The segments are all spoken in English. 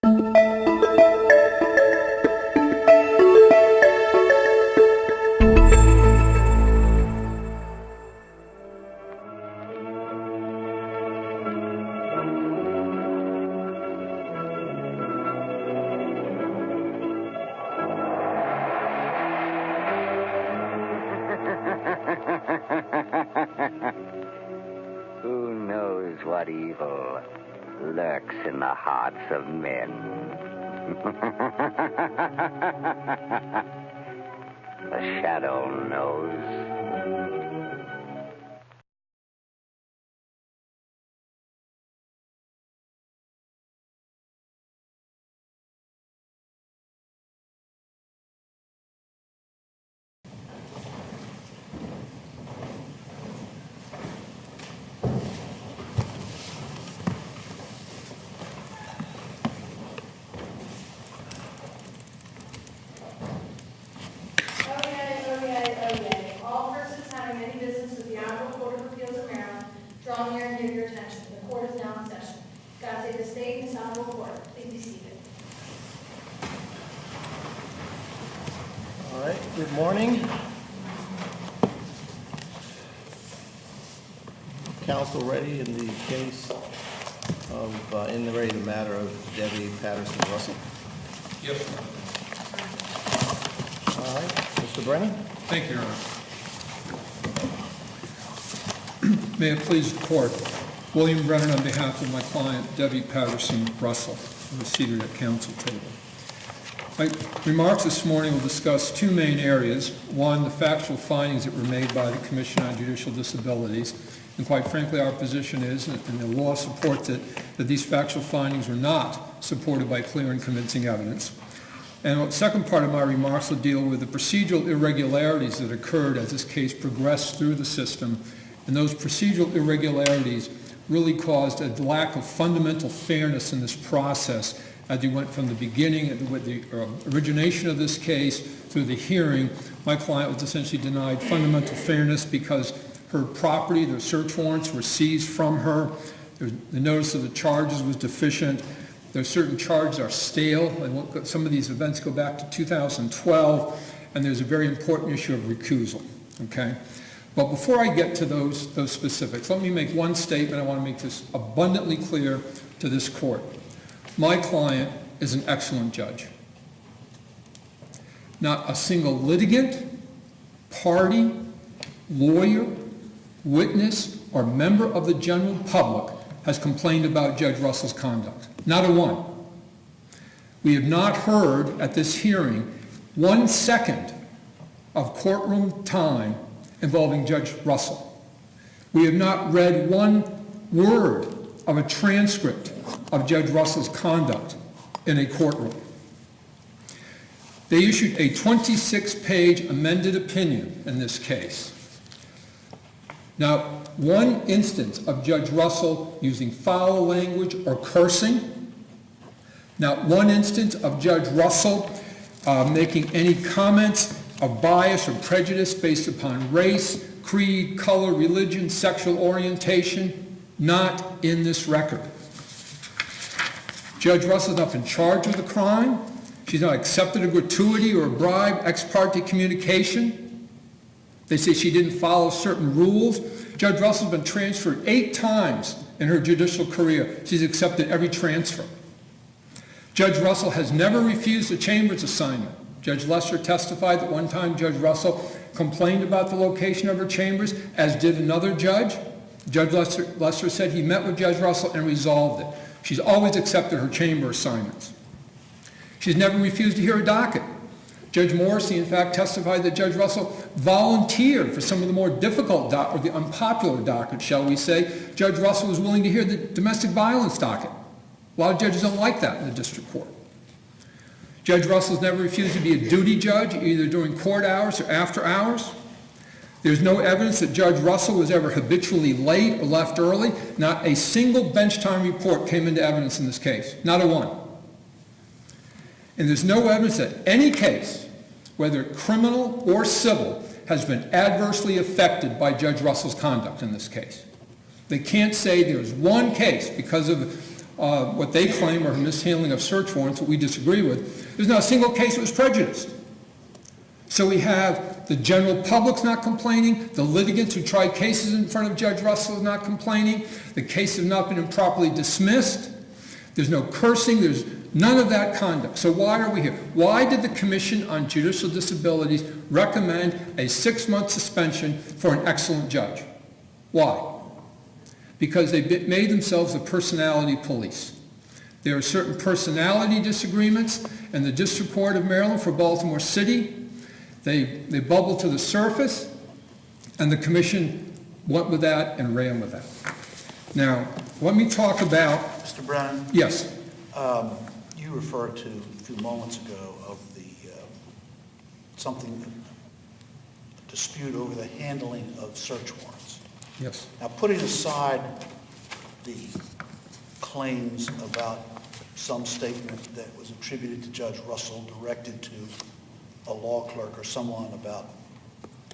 Who knows what evil lurks in the hearts of men? The shadow knows. Draw near and give your attention. The court is now in session. God save the state and this honorable court. Please be seated. All right, good morning. Counsel ready in the case of, the matter of Devy Patterson Russell? Yes, sir. All right, Mr. Brennan? Thank you, Your Honor. May it please the court, William Brennan on behalf of my client, Devy Patterson Russell, who is seated at counsel table. My remarks this morning will discuss two main areas. One, the factual findings that were made by the Commission on Judicial Disabilities. And quite frankly, our position is, and the law supports it, that these factual findings were not supported by clear and convincing evidence. And the second part of my remarks will deal with the procedural irregularities that occurred as this case progressed through the system. And those procedural irregularities really caused a lack of fundamental fairness in this process as we went from the beginning, with the origination of this case through the hearing. My client was essentially denied fundamental fairness because her property, the search warrants were seized from her. The notice of the charges was deficient. There are certain charges are stale. And some of these events go back to 2012, and there's a very important issue of recusal, okay? But before I get to those specifics, let me make one statement. I want to make this abundantly clear to this court. My client is an excellent judge. Not a single litigant, party, lawyer, witness, or member of the general public has complained about Judge Russell's conduct. Not a one. We have not heard at this hearing 1 second of courtroom time involving Judge Russell. We have not read one word of a transcript of Judge Russell's conduct in a courtroom. They issued a 26-page amended opinion in this case. Now, one instance of Judge Russell using foul language or cursing, not one instance of Judge Russell making any comments of bias or prejudice based upon race, creed, color, religion, sexual orientation, not in this record. Judge Russell's not been charged with a crime. She's not accepted a gratuity or a bribe, ex parte communication. They say she didn't follow certain rules. Judge Russell's been transferred 8 times in her judicial career. She's accepted every transfer. Judge Russell has never refused a chambers assignment. Judge Lesser testified that one time Judge Russell complained about the location of her chambers, as did another judge. Judge Lesser said he met with Judge Russell and resolved it. She's always accepted her chamber assignments. She's never refused to hear a docket. Judge Morrissey, in fact, testified that Judge Russell volunteered for some of the more difficult or the unpopular dockets, shall we say. Judge Russell was willing to hear the domestic violence docket. A lot of judges don't like that in the district court. Judge Russell's never refused to be a duty judge, either during court hours or after hours. There's no evidence that Judge Russell was ever habitually late or left early. Not a single bench time report came into evidence in this case. Not a one. And there's no evidence that any case, whether criminal or civil, has been adversely affected by Judge Russell's conduct in this case. They can't say there's one case because of what they claim are mishandling of search warrants, what we disagree with. There's not a single case that was prejudiced. So we have the general public's not complaining, the litigants who tried cases in front of Judge Russell is not complaining, the cases have not been improperly dismissed, there's no cursing, there's none of that conduct. So why are we here? Why did the Commission on Judicial Disabilities recommend a 6-month suspension for an excellent judge? Why? Because they made themselves a personality police. There are certain personality disagreements in the District Court of Maryland for Baltimore City. They bubbled to the surface, and the Commission went with that and ran with that. Now, let me talk about... Mr. Brennan? Yes. You referred to a few moments ago of the a dispute over the handling of search warrants. Yes. Now, putting aside the claims about some statement that was attributed to Judge Russell directed to a law clerk or someone about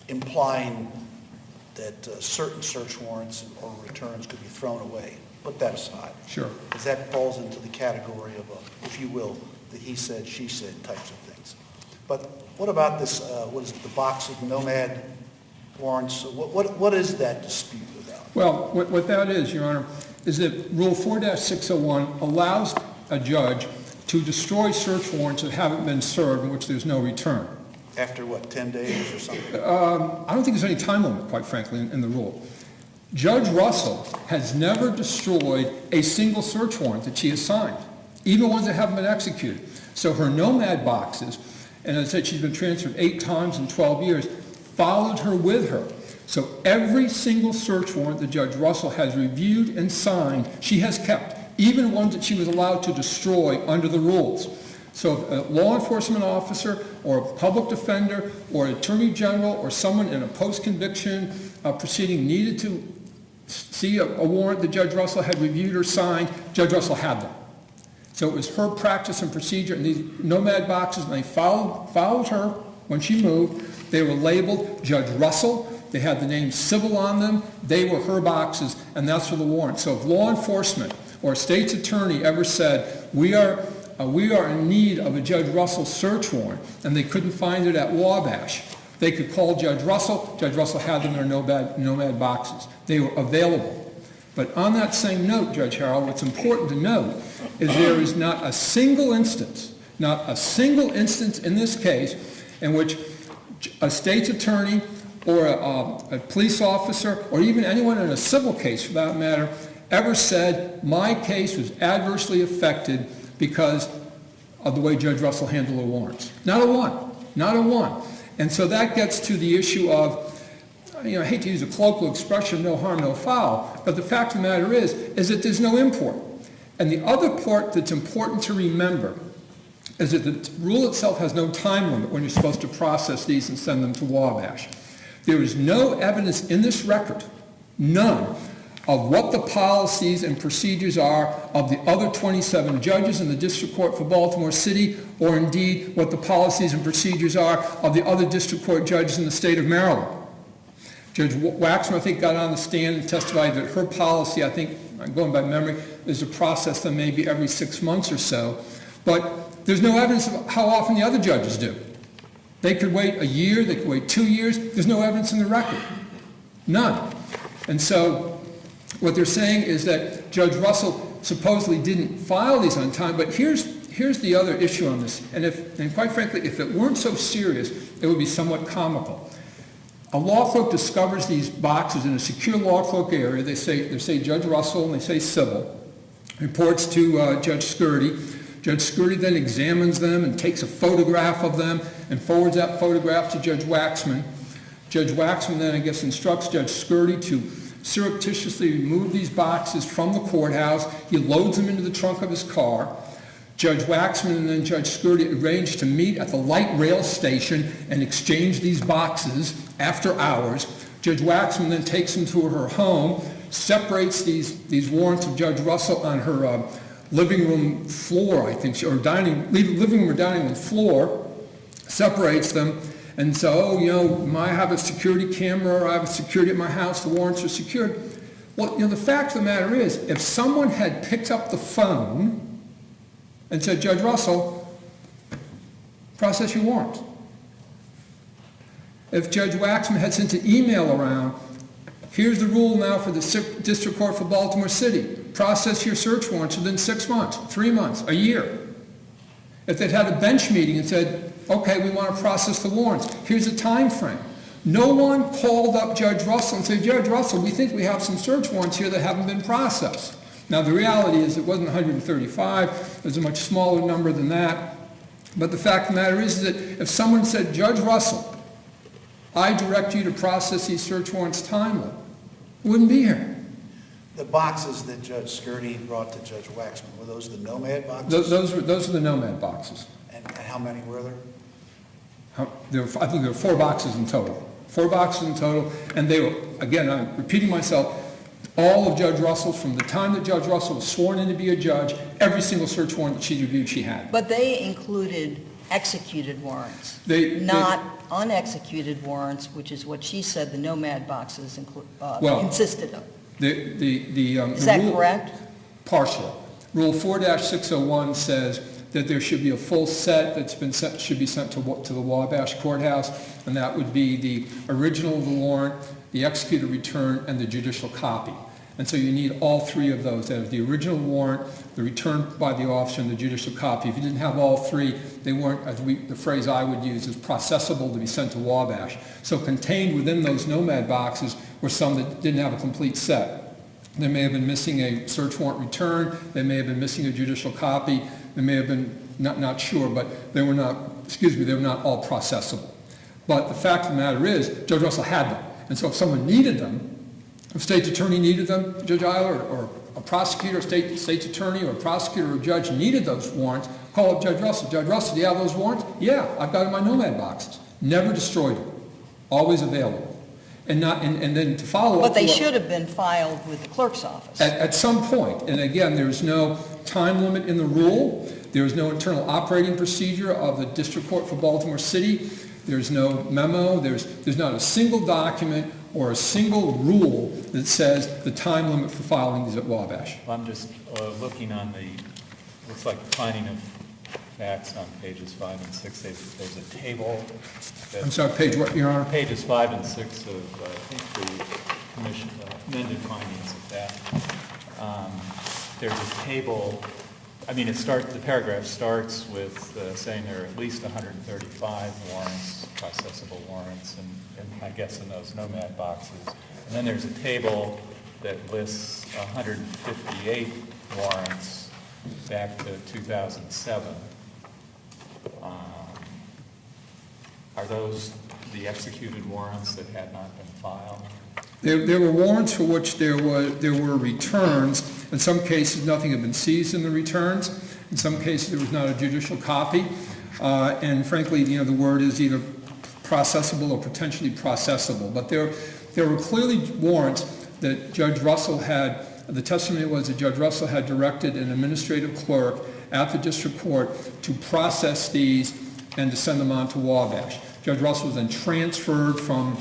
implying that certain search warrants or returns could be thrown away. Put that aside. Sure. Because that falls into the category of, if you will, the he said, she said types of things. But what about this, what is it, the box of nomad warrants? What is that dispute about? Well, what that is, Your Honor, is that Rule 4-601 allows a judge to destroy search warrants that haven't been served in which there's no return. After what, 10 days or something? I don't think there's any time limit, quite frankly, in the rule. Judge Russell has never destroyed a single search warrant that she has signed, even ones that haven't been executed. So her nomad boxes, and as I said, she's been transferred 8 times in 12 years, followed her with her. So every single search warrant that Judge Russell has reviewed and signed, she has kept, even ones that she was allowed to destroy under the rules. So if a law enforcement officer or a public defender or an attorney general or someone in a post-conviction proceeding needed to see a warrant that Judge Russell had reviewed or signed, Judge Russell had them. So it was her practice and procedure, and these nomad boxes, and they followed her when she moved. They were labeled Judge Russell. They had the name civil on them. They were her boxes, and that's for the warrant. So if law enforcement or a state's attorney ever said, we are in need of a Judge Russell search warrant, and they couldn't find it at Wabash, they could call Judge Russell. Judge Russell had them in their nomad boxes. They were available. But on that same note, Judge Harrell, what's important to note is there is not a single instance in this case in which a state's attorney or a police officer or even anyone in a civil case, for that matter, ever said, my case was adversely affected because of the way Judge Russell handled the warrants. Not a one. Not a one. And so that gets to the issue of, I hate to use a colloquial expression, no harm, no foul, but the fact of the matter is that there's no import. And the other part that's important to remember is that the rule itself has no time limit when you're supposed to process these and send them to Wabash. There is no evidence in this record, none, of what the policies and procedures are of the other 27 judges in the District Court for Baltimore City, or indeed what the policies and procedures are of the other District Court judges in the state of Maryland. Judge Waxman, I think, got on the stand and testified that her policy, I think, I'm going by memory, is to process them maybe every 6 months or so. But there's no evidence of how often the other judges do. They could wait a year, they could wait 2 years. There's no evidence in the record. None. And so what they're saying is that Judge Russell supposedly didn't file these on time, but here's the other issue on this. And quite frankly, if it weren't so serious, it would be somewhat comical. A law clerk discovers these boxes in a secure law clerk area. They say Judge Russell, and they say civil. Reports to Judge Scurdy. Judge Scurdy then examines them and takes a photograph of them and forwards that photograph to Judge Waxman. Judge Waxman then, I guess, instructs Judge Scurdy to surreptitiously remove these boxes from the courthouse. He loads them into the trunk of his car. Judge Waxman and then Judge Scurdy arranged to meet at the light rail station and exchange these boxes after hours. Judge Waxman then takes them to her home, separates these warrants of Judge Russell on her living room floor, I think, or living room or dining room floor, separates them, and so, I have a security camera, or I have a security at my house, the warrants are secured. Well, the fact of the matter is, if someone had picked up the phone and said, Judge Russell, process your warrant. If Judge Waxman had sent an email around, here's the rule now for the District Court for Baltimore City. Process your search warrants within 6 months, 3 months, a year. If they'd had a bench meeting and said, okay, we want to process the warrants, here's a time frame. No one called up Judge Russell and said, Judge Russell, we think we have some search warrants here that haven't been processed. Now, the reality is it wasn't 135. It was a much smaller number than that. But the fact of the matter is that if someone said, Judge Russell, I direct you to process these search warrants timely, we wouldn't be here. The boxes that Judge Skirty brought to Judge Waxman, were those the Nomad boxes? Those are the Nomad boxes. And how many were there? I think there were 4 boxes in total. 4 boxes in total, and they were, again, I'm repeating myself, all of Judge Russell's, from the time that Judge Russell was sworn in to be a judge, every single search warrant that she reviewed, she had. But they included executed warrants, not unexecuted warrants, which is what she said the Nomad boxes consisted of. Is that correct? Partially. Rule 4-601 says that there should be a full set that's been sent, should be sent to the Wabash Courthouse, and that would be the original of the warrant, the executed return, and the judicial copy. And so you need all 3 of those. That is the original warrant, the return by the officer, and the judicial copy. If you didn't have all 3, they weren't, the phrase I would use is processable to be sent to Wabash. So contained within those Nomad boxes were some that didn't have a complete set. They may have been missing a search warrant return, they may have been missing a judicial copy, they may have been, not sure, but they were not, they were not all processable. But the fact of the matter is, Judge Russell had them. And so if someone needed them, if state's attorney needed them, Judge Eiler, or a prosecutor, state's attorney, or a prosecutor or a judge needed those warrants, call up Judge Russell. Judge Russell, do you have those warrants? Yeah, I've got them in my Nomad boxes. Never destroyed them. Always available. And then to follow up. But they should have been filed with the clerk's office. At some point. And again, there's no time limit in the rule. There's no internal operating procedure of the District Court for Baltimore City. There's no memo. There's not a single document or a single rule that says the time limit for filing is at Wabash. I'm just looking on looks like the finding of facts on pages 5 and 6. There's a table. I'm sorry, page what, Your Honor? Pages 5 and 6 of, I think, the commission amended findings of that. There's a table. I mean, the paragraph starts with saying there are at least 135 warrants, processable warrants, and I guess in those Nomad boxes. And then there's a table that lists 158 warrants back to 2007. Are those the executed warrants that had not been filed? There were warrants for which there were returns. In some cases, nothing had been seized in the returns. In some cases, there was not a judicial copy. And frankly, the word is either processable or potentially processable. But there were clearly warrants that Judge Russell had. The testimony was that Judge Russell had directed an administrative clerk at the district court to process these and to send them on to Wabash. Judge Russell was then transferred from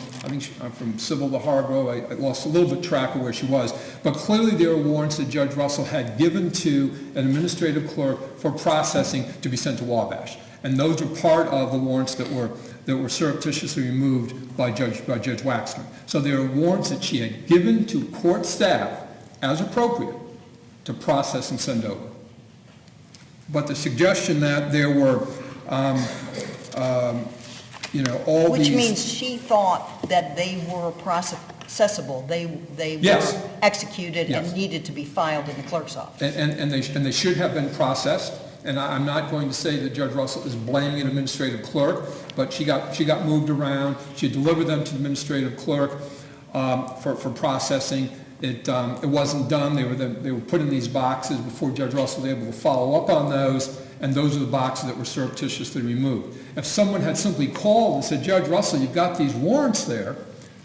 civil to Harborough. I lost a little bit track of where she was. But clearly there were warrants that Judge Russell had given to an administrative clerk for processing to be sent to Wabash. And those are part of the warrants that were surreptitiously removed by Judge Waxman. So there are warrants that she had given to court staff as appropriate to process and send over. But the suggestion that there were all Which these... means she thought that they were processable, they Yes. were executed Yes. and needed to be filed in the clerk's office. And they should have been processed. And I'm not going to say that Judge Russell is blaming an administrative clerk, but she got moved around. She delivered them to the administrative clerk for processing. It wasn't done. They were put in these boxes before Judge Russell was able to follow up on those, and those are the boxes that were surreptitiously removed. If someone had simply called and said, Judge Russell, you've got these warrants there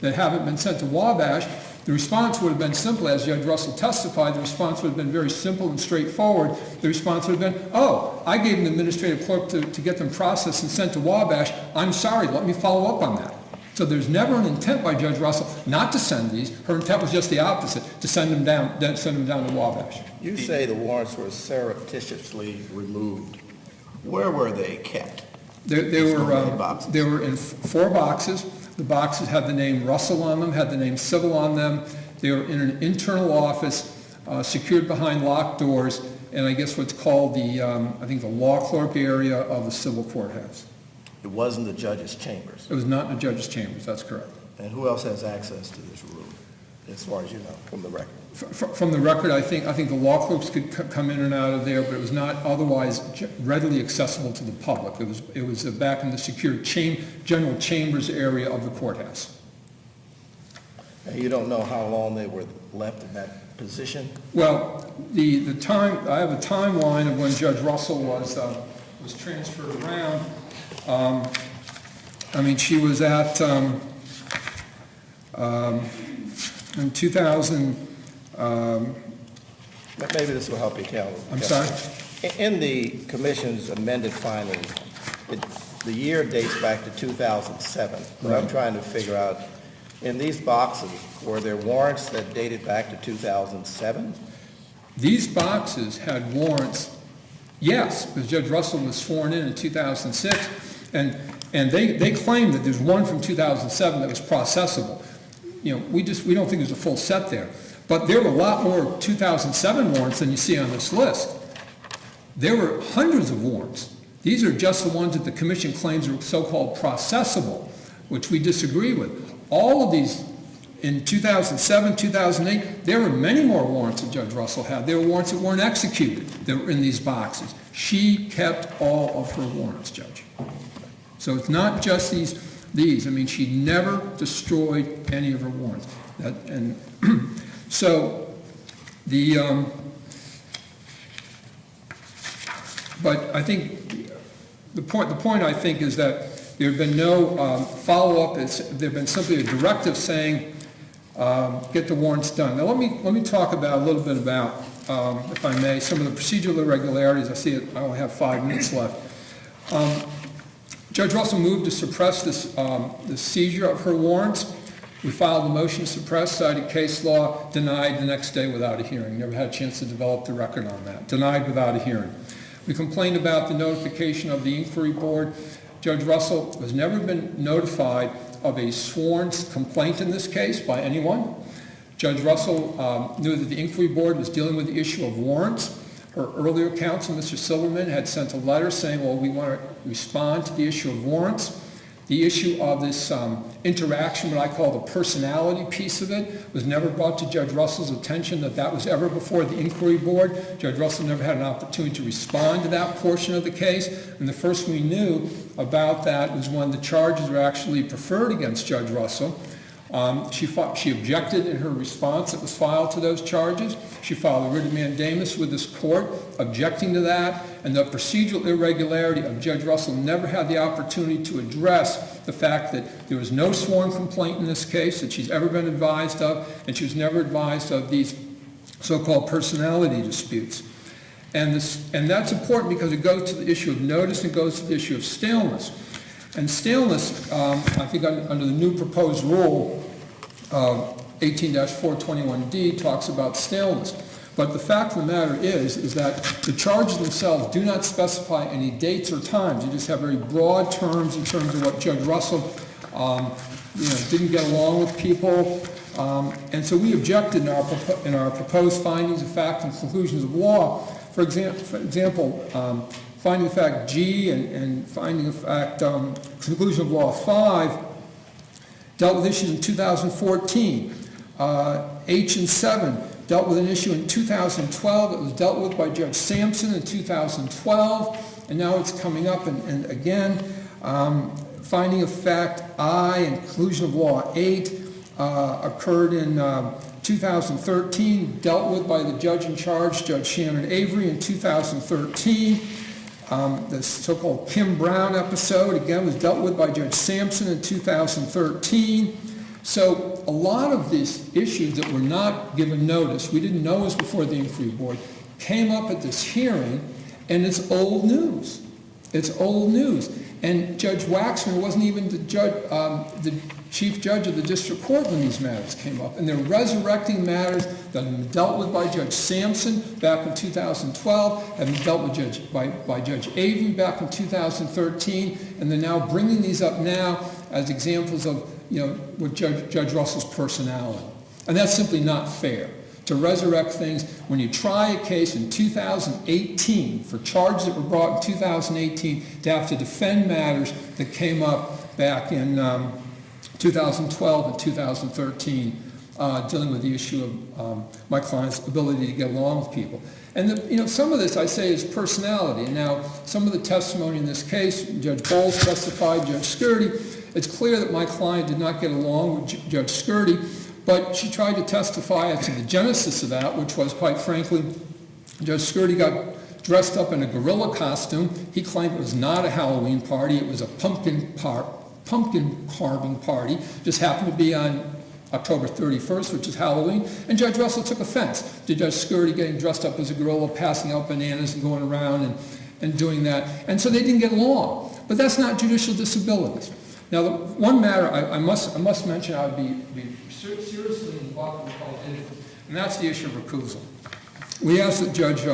that haven't been sent to Wabash, the response would have been simple. As Judge Russell testified, the response would have been very simple and straightforward. The response would have been, oh, I gave an administrative clerk to get them processed and sent to Wabash. I'm sorry, let me follow up on that. So there's never an intent by Judge Russell not to send these. Her intent was just the opposite, to send them down to Wabash. You say the warrants were surreptitiously removed. Where were they kept? They were in 4 boxes. The boxes had the name Russell on them, had the name Civil on them. They were in an internal office, secured behind locked doors, and I guess what's called I think the law clerk area of the civil courthouse. It wasn't the judge's chambers. It was not in the judge's chambers, that's correct. And who else has access to this room, as far as you know, from the record? From the record, I think the law clerks could come in and out of there, but it was not otherwise readily accessible to the public. It was back in the secure general chambers area of the courthouse. And you don't know how long they were left in that position? Well, the time, I have a timeline of when Judge Russell was transferred around. I mean, she was at, in 2000, maybe this will help you, Calvin. I'm sorry? In the commission's amended findings, the year dates back to 2007. What I'm trying to figure out, in these boxes, were there warrants that dated back to 2007? These boxes had warrants, yes, because Judge Russell was sworn in 2006, and they claim that there's one from 2007 that was processable. You know, we don't think there's a full set there. But there were a lot more 2007 warrants than you see on this list. There were hundreds of warrants. These are just the ones that the commission claims are so-called processable, which we disagree with. All of these, in 2007, 2008, there were many more warrants that Judge Russell had. There were warrants that weren't executed that were in these boxes. She kept all of her warrants, Judge. So it's not just these. I mean, she never destroyed any of her warrants. So but I think the point I think is that there have been no follow-up. There have been simply a directive saying, get the warrants done. Now let me talk about a little bit about, if I may, some of the procedural irregularities. I see I only have 5 minutes left. Judge Russell moved to suppress the seizure of her warrants. We filed a motion to suppress, cited case law, denied the next day without a hearing. Never had a chance to develop the record on that. Denied without a hearing. We complained about the notification of the inquiry board. Judge Russell has never been notified of a sworn complaint in this case by anyone. Judge Russell knew that the inquiry board was dealing with the issue of warrants. Her earlier counsel, Mr. Silverman, had sent a letter saying, well, we want to respond to the issue of warrants. The issue of this interaction, what I call the personality piece of it, was never brought to Judge Russell's attention that was ever before the inquiry board. Judge Russell never had an opportunity to respond to that portion of the case. And the first we knew about that was when the charges were actually preferred against Judge Russell. She objected in her response that was filed to those charges. She filed a writ of mandamus with this court objecting to that, and the procedural irregularity of Judge Russell never had the opportunity to address the fact that there was no sworn complaint in this case that she's ever been advised of, and she was never advised of these so-called personality disputes. And that's important because it goes to the issue of notice and goes to the issue of staleness. And staleness, I think under the new proposed rule, 18-421D talks about staleness. But the fact of the matter is that the charges themselves do not specify any dates or times. You just have very broad terms in terms of what Judge Russell didn't get along with people. And so we objected in our proposed findings of fact and conclusions of law. For example, finding of fact G and finding of fact conclusion of law 5 dealt with issues in 2014. H and 7 dealt with an issue in 2012. It was dealt with by Judge Sampson in 2012, and now it's coming up and again. Finding of fact I and conclusion of law 8 occurred in 2013, dealt with by the judge in charge, Judge Shannon Avery, in 2013. The so-called Kim Brown episode, again, was dealt with by Judge Sampson in 2013. So a lot of these issues that were not given notice, we didn't know was before the inquiry board, came up at this hearing, and it's old news. It's old news. And Judge Waxman wasn't even the chief judge of the district court when these matters came up. And they're resurrecting matters that have been dealt with by Judge Sampson back in 2012, have been dealt with by Judge Avery back in 2013, and they're now bringing these up now as examples of, with Judge Russell's personality. And that's simply not fair, to resurrect things when you try a case in 2018 for charges that were brought in 2018 to have to defend matters that came up back in 2012 and 2013, dealing with the issue of my client's ability to get along with people. And some of this I say is personality. Now, some of the testimony in this case, Judge Bowles testified, Judge Scurdy, it's clear that my client did not get along with Judge Scurdy, but she tried to testify as to the genesis of that, which was, quite frankly, Judge Scurdy got dressed up in a gorilla costume. He claimed it was not a Halloween party. It was a pumpkin carving party. Just happened to be on October 31st, which is Halloween. And Judge Russell took offense to Judge Scurdy getting dressed up as a gorilla, passing out bananas and going around and doing that. And so they didn't get along. But that's not judicial disabilities. Now, the one matter I must mention I would be seriously involved in, and that's the issue of recusal. We asked that Judge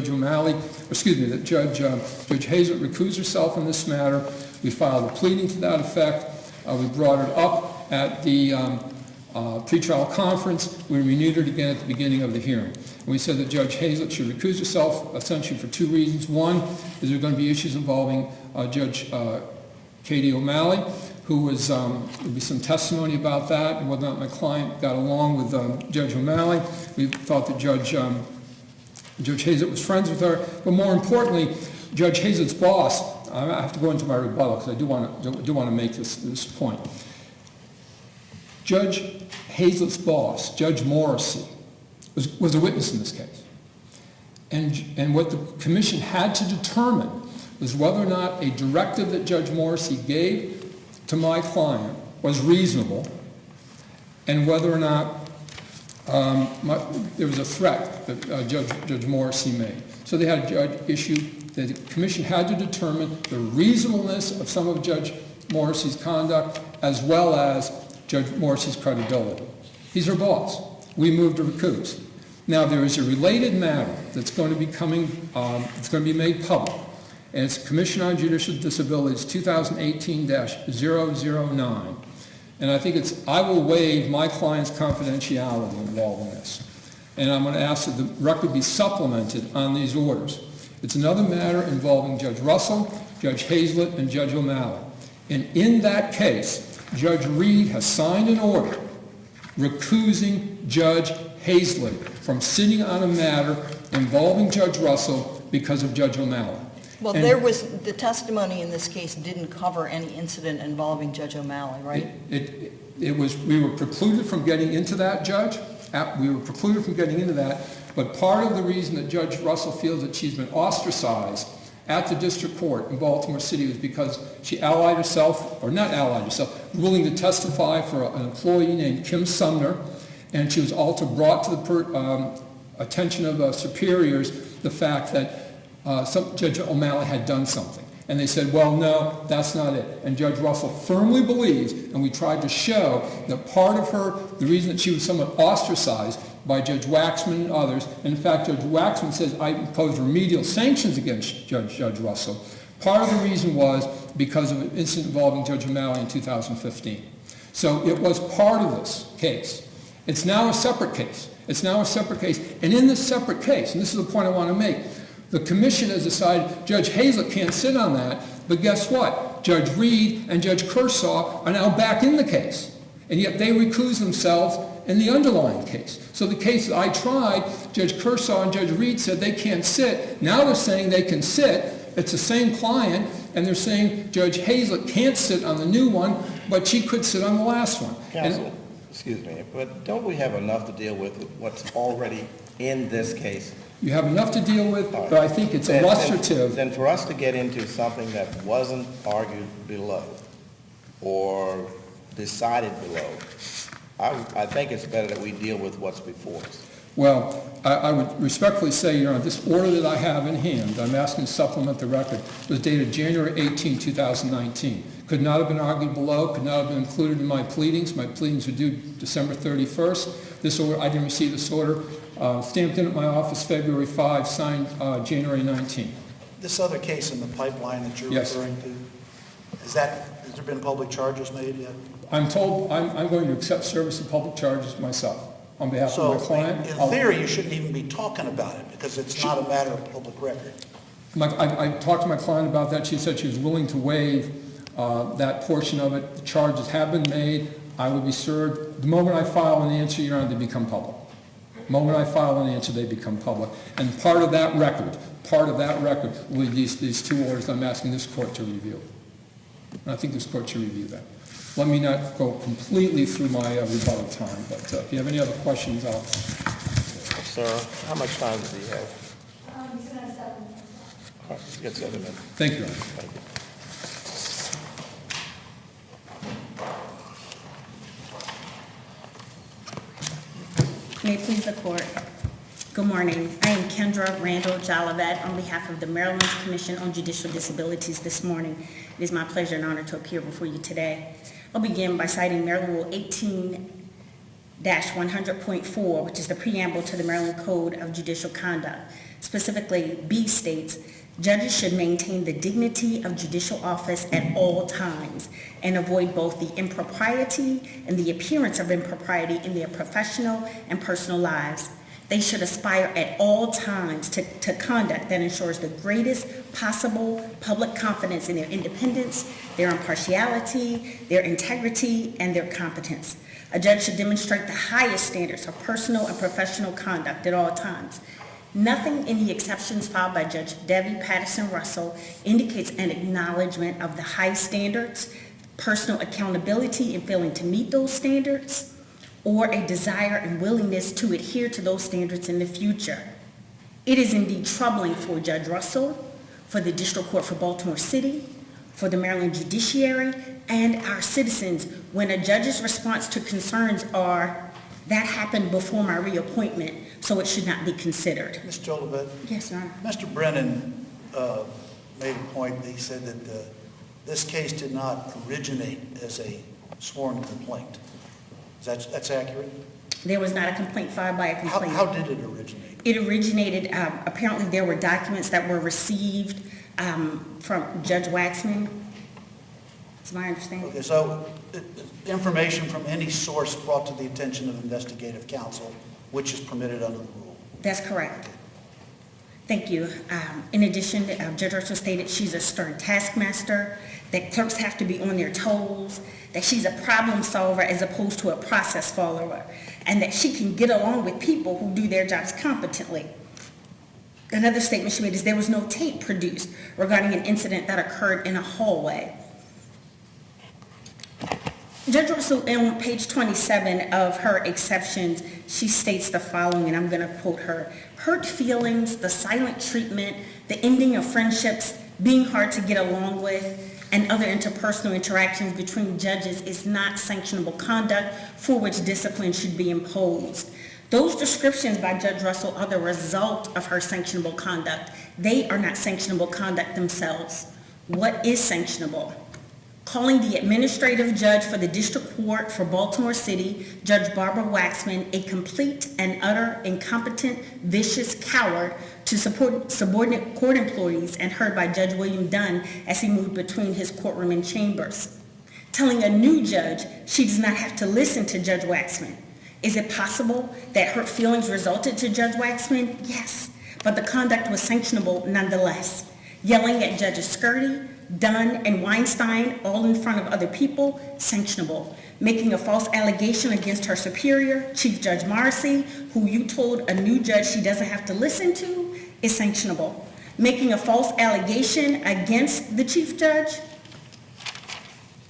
O'Malley, that Judge Hazlett recuse herself in this matter. We filed a pleading to that effect. We brought it up at the pretrial conference. We renewed it again at the beginning of the hearing. And we said that Judge Hazlett should recuse herself essentially for two reasons. One is there are going to be issues involving Judge Katie O'Malley, who was, there'd be some testimony about that and whether or not my client got along with Judge O'Malley. We thought that Judge Hazlett was friends with her, but more importantly, Judge Hazlett's boss, I have to go into my rebuttal because I do want to make this point. Judge Hazlett's boss, Judge Morrissey, was a witness in this case. And what the commission had to determine was whether or not a directive that Judge Morrissey gave to my client was reasonable, and whether or not there was a threat that Judge Morrissey made. So they had a issue that the commission had to determine the reasonableness of some of Judge Morrissey's conduct as well as Judge Morrissey's credibility. He's her boss. We moved to recuse. Now there is a related matter that's going to be coming, it's going to be made public. And it's Commission on Judicial Disabilities 2018-009. And I think I will waive my client's confidentiality involved in this. And I'm going to ask that the record be supplemented on these orders. It's another matter involving Judge Russell, Judge Hazlett, and Judge O'Malley. And in that case, Judge Reed has signed an order recusing Judge Hazlett from sitting on a matter involving Judge Russell because of Judge O'Malley. Well, the testimony in this case didn't cover any incident involving Judge O'Malley, right? We were precluded from getting into that, Judge. We were precluded from getting into that. But part of the reason that Judge Russell feels that she's been ostracized at the district court in Baltimore City was because she willing to testify for an employee named Kim Sumner, and she was also brought to the attention of superiors the fact that Judge O'Malley had done something. And they said, well, no, that's not it. And Judge Russell firmly believes, and we tried to show, that part of the reason that she was somewhat ostracized by Judge Waxman and others, and in fact, Judge Waxman says, I imposed remedial sanctions against Judge Russell. Part of the reason was because of an incident involving Judge O'Malley in 2015. So it was part of this case. It's now a separate case. And in this separate case, and this is the point I want to make, the commission has decided Judge Hazlett can't sit on that, but guess what? Judge Reed and Judge Kershaw are now back in the case, and yet they recuse themselves in the underlying case. So the case that I tried, Judge Kershaw and Judge Reed said they can't sit. Now they're saying they can sit. It's the same client, and they're saying Judge Hazlett can't sit on the new one, but she could sit on the last one. Counsel, excuse me, but don't we have enough to deal with what's already in this case? You have enough to deal with, but I think it's illustrative. Then for us to get into something that wasn't argued below or decided below, I think it's better that we deal with what's before us. Well, I would respectfully say, Your Honor, this order that I have in hand, I'm asking to supplement the record, was dated January 18, 2019. Could not have been argued below, could not have been included in my pleadings. My pleadings were due December 31st. This order, I didn't receive this order. Stamped in at my office February 5, signed January 19. This other case in the pipeline that you're referring to, has there been public charges made yet? I'm told I'm going to accept service of public charges myself on behalf of my client. So in theory, you shouldn't even be talking about it because it's not a matter of public record. I talked to my client about that. She said she was willing to waive that portion of it. The charges have been made. I will be served. The moment I file an answer, Your Honor, they become public. The moment I file an answer, they become public. And part of that record will be these two orders I'm asking this court to review. And I think this court should review that. Let me not go completely through my rebuttal time, but if you have any other questions, I'll... Sir, how much time does he have? He's going to have 7 minutes. All right, he's got 7 minutes. Thank you, Your Honor. Thank you. May it please the court. Good morning. I am Kendra Randall Jolivet on behalf of the Maryland Commission on Judicial Disabilities this morning. It is my pleasure and honor to appear before you today. I'll begin by citing Maryland Rule 18-100.4, which is the preamble to the Maryland Code of Judicial Conduct. Specifically, B states, judges should maintain the dignity of judicial office at all times and avoid both the impropriety and the appearance of impropriety in their professional and personal lives. They should aspire at all times to conduct that ensures the greatest possible public confidence in their independence, their impartiality, their integrity, and their competence. A judge should demonstrate the highest standards of personal and professional conduct at all times. Nothing in the exceptions filed by Judge Devy Patterson Russell indicates an acknowledgement of the high standards, personal accountability in failing to meet those standards, or a desire and willingness to adhere to those standards in the future. It is indeed troubling for Judge Russell, for the District Court for Baltimore City, for the Maryland Judiciary, and our citizens when a judge's response to concerns are, that happened before my reappointment, so it should not be considered. Ms. Jolivet? Yes, Your Honor. Mr. Brennan made a point that he said that this case did not originate as a sworn complaint. That's accurate? There was not a complaint filed by a complainant. How did it originate? It originated, apparently there were documents that were received from Judge Waxman. That's my understanding. Okay, so information from any source brought to the attention of investigative counsel, which is permitted under the rule. That's correct. Thank you. In addition, Judge Russell stated she's a stern taskmaster, that clerks have to be on their toes, that she's a problem solver as opposed to a process follower, and that she can get along with people who do their jobs competently. Another statement she made is there was no tape produced regarding an incident that occurred in a hallway. Judge Russell, on page 27 of her exceptions, she states the following, and I'm going to quote her. Hurt feelings, the silent treatment, the ending of friendships, being hard to get along with, and other interpersonal interactions between judges is not sanctionable conduct for which discipline should be imposed. Those descriptions by Judge Russell are the result of her sanctionable conduct. They are not sanctionable conduct themselves. What is sanctionable? Calling the administrative judge for the District Court for Baltimore City, Judge Barbara Waxman, a complete and utter incompetent, vicious coward to support subordinate court employees and heard by Judge William Dunn as he moved between his courtroom and chambers. Telling a new judge she does not have to listen to Judge Waxman. Is it possible that hurt feelings resulted to Judge Waxman? Yes, but the conduct was sanctionable nonetheless. Yelling at Judges Skirty, Dunn, and Weinstein, all in front of other people, sanctionable. Making a false allegation against her superior, Chief Judge Morrissey, who you told a new judge she doesn't have to listen to, is sanctionable. Making a false allegation against the chief judge,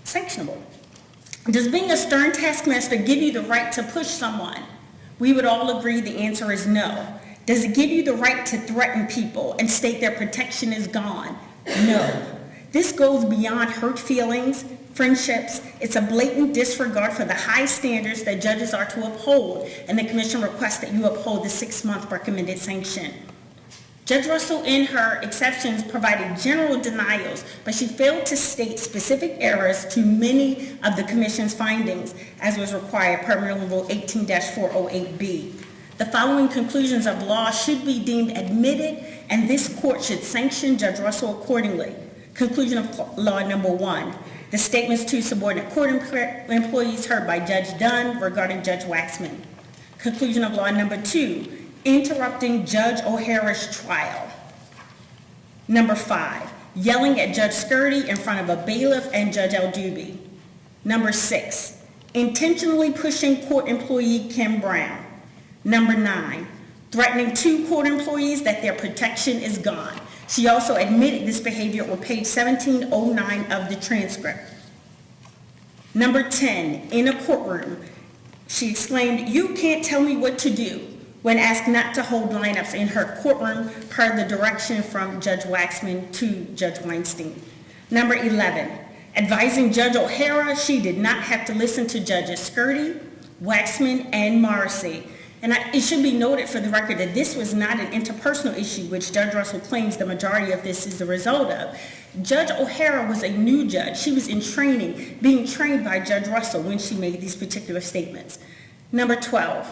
sanctionable. Does being a stern taskmaster give you the right to push someone? We would all agree the answer is no. Does it give you the right to threaten people and state their protection is gone? No. This goes beyond hurt feelings, friendships. It's a blatant disregard for the high standards that judges are to uphold, and the commission requests that you uphold the 6-month recommended sanction. Judge Russell, in her exceptions, provided general denials, but she failed to state specific errors to many of the commission's findings, as was required per Maryland Rule 18-408B. The following conclusions of law should be deemed admitted, and this court should sanction Judge Russell accordingly. Conclusion of law number 1. The statements to subordinate court employees heard by Judge Dunn regarding Judge Waxman. Conclusion of law number 2. Interrupting Judge O'Hara's trial. Number 5, yelling at Judge Skirty in front of a bailiff and Judge Aldubi. Number 6, intentionally pushing court employee Kim Brown. Number 9, threatening 2 court employees that their protection is gone. She also admitted this behavior on page 1709 of the transcript. Number 10, in a courtroom, she exclaimed, "You can't tell me what to do," when asked not to hold lineups in her courtroom per the direction from Judge Waxman to Judge Weinstein. Number 11, advising Judge O'Hara she did not have to listen to Judges Skirty, Waxman, and Morrissey. And it should be noted for the record that this was not an interpersonal issue, which Judge Russell claims the majority of this is the result of. Judge O'Hara was a new judge. She was in training, being trained by Judge Russell when she made these particular statements. Number 12,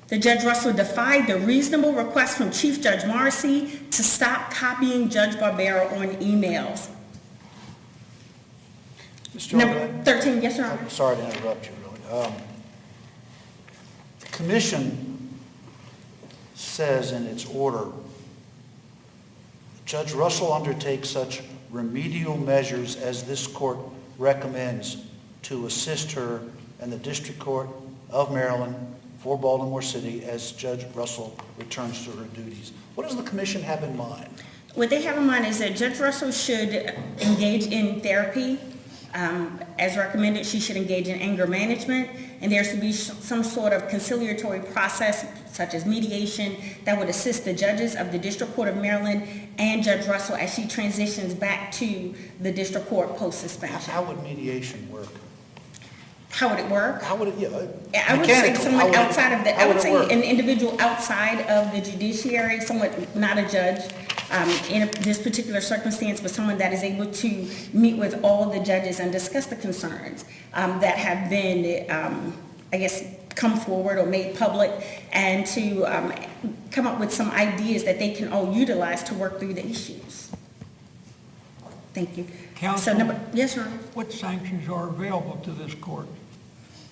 the Judge Russell defied the reasonable request from Chief Judge Morrissey to stop copying Judge Barbera on emails. Mr. Number 13, yes, Your Honor. I'm sorry to interrupt you, really. The commission says in its order, Judge Russell undertakes such remedial measures as this court recommends to assist her and the District Court of Maryland for Baltimore City as Judge Russell returns to her duties. What does the commission have in mind? What they have in mind is that Judge Russell should engage in therapy. As recommended, she should engage in anger management, and there should be some sort of conciliatory process, such as mediation, that would assist the judges of the District Court of Maryland and Judge Russell as she transitions back to the District Court post-suspension. How would mediation work? How would it work? How would it, I would say someone outside of the, I would say work? an individual outside of the judiciary, someone, not a judge, in this particular circumstance, but someone that is able to meet with all the judges and discuss the concerns that have been, I guess, come forward or made public, and to come up with some ideas that they can all utilize to work through the issues. Thank you. Counsel, yes, Your Honor. what sanctions are available to this court?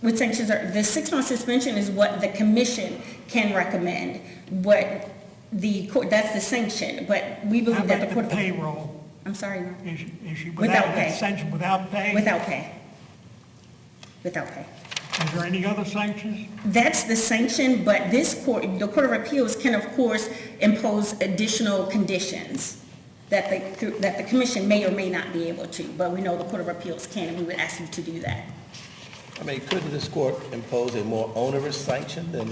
What sanctions are, the 6-month suspension is what the commission can recommend. What the court, that's the sanction, but we believe that the court. How about the payroll? I'm sorry, Your Honor. Is she Without without pay. sanction, without pay? Without pay. Without pay. Is there any other sanctions? That's the sanction, but this court, the Court of Appeals can, of course, impose additional conditions that the commission may or may not be able to, but we know the Court of Appeals can, and we would ask you to do that. I mean, couldn't this court impose a more onerous sanction than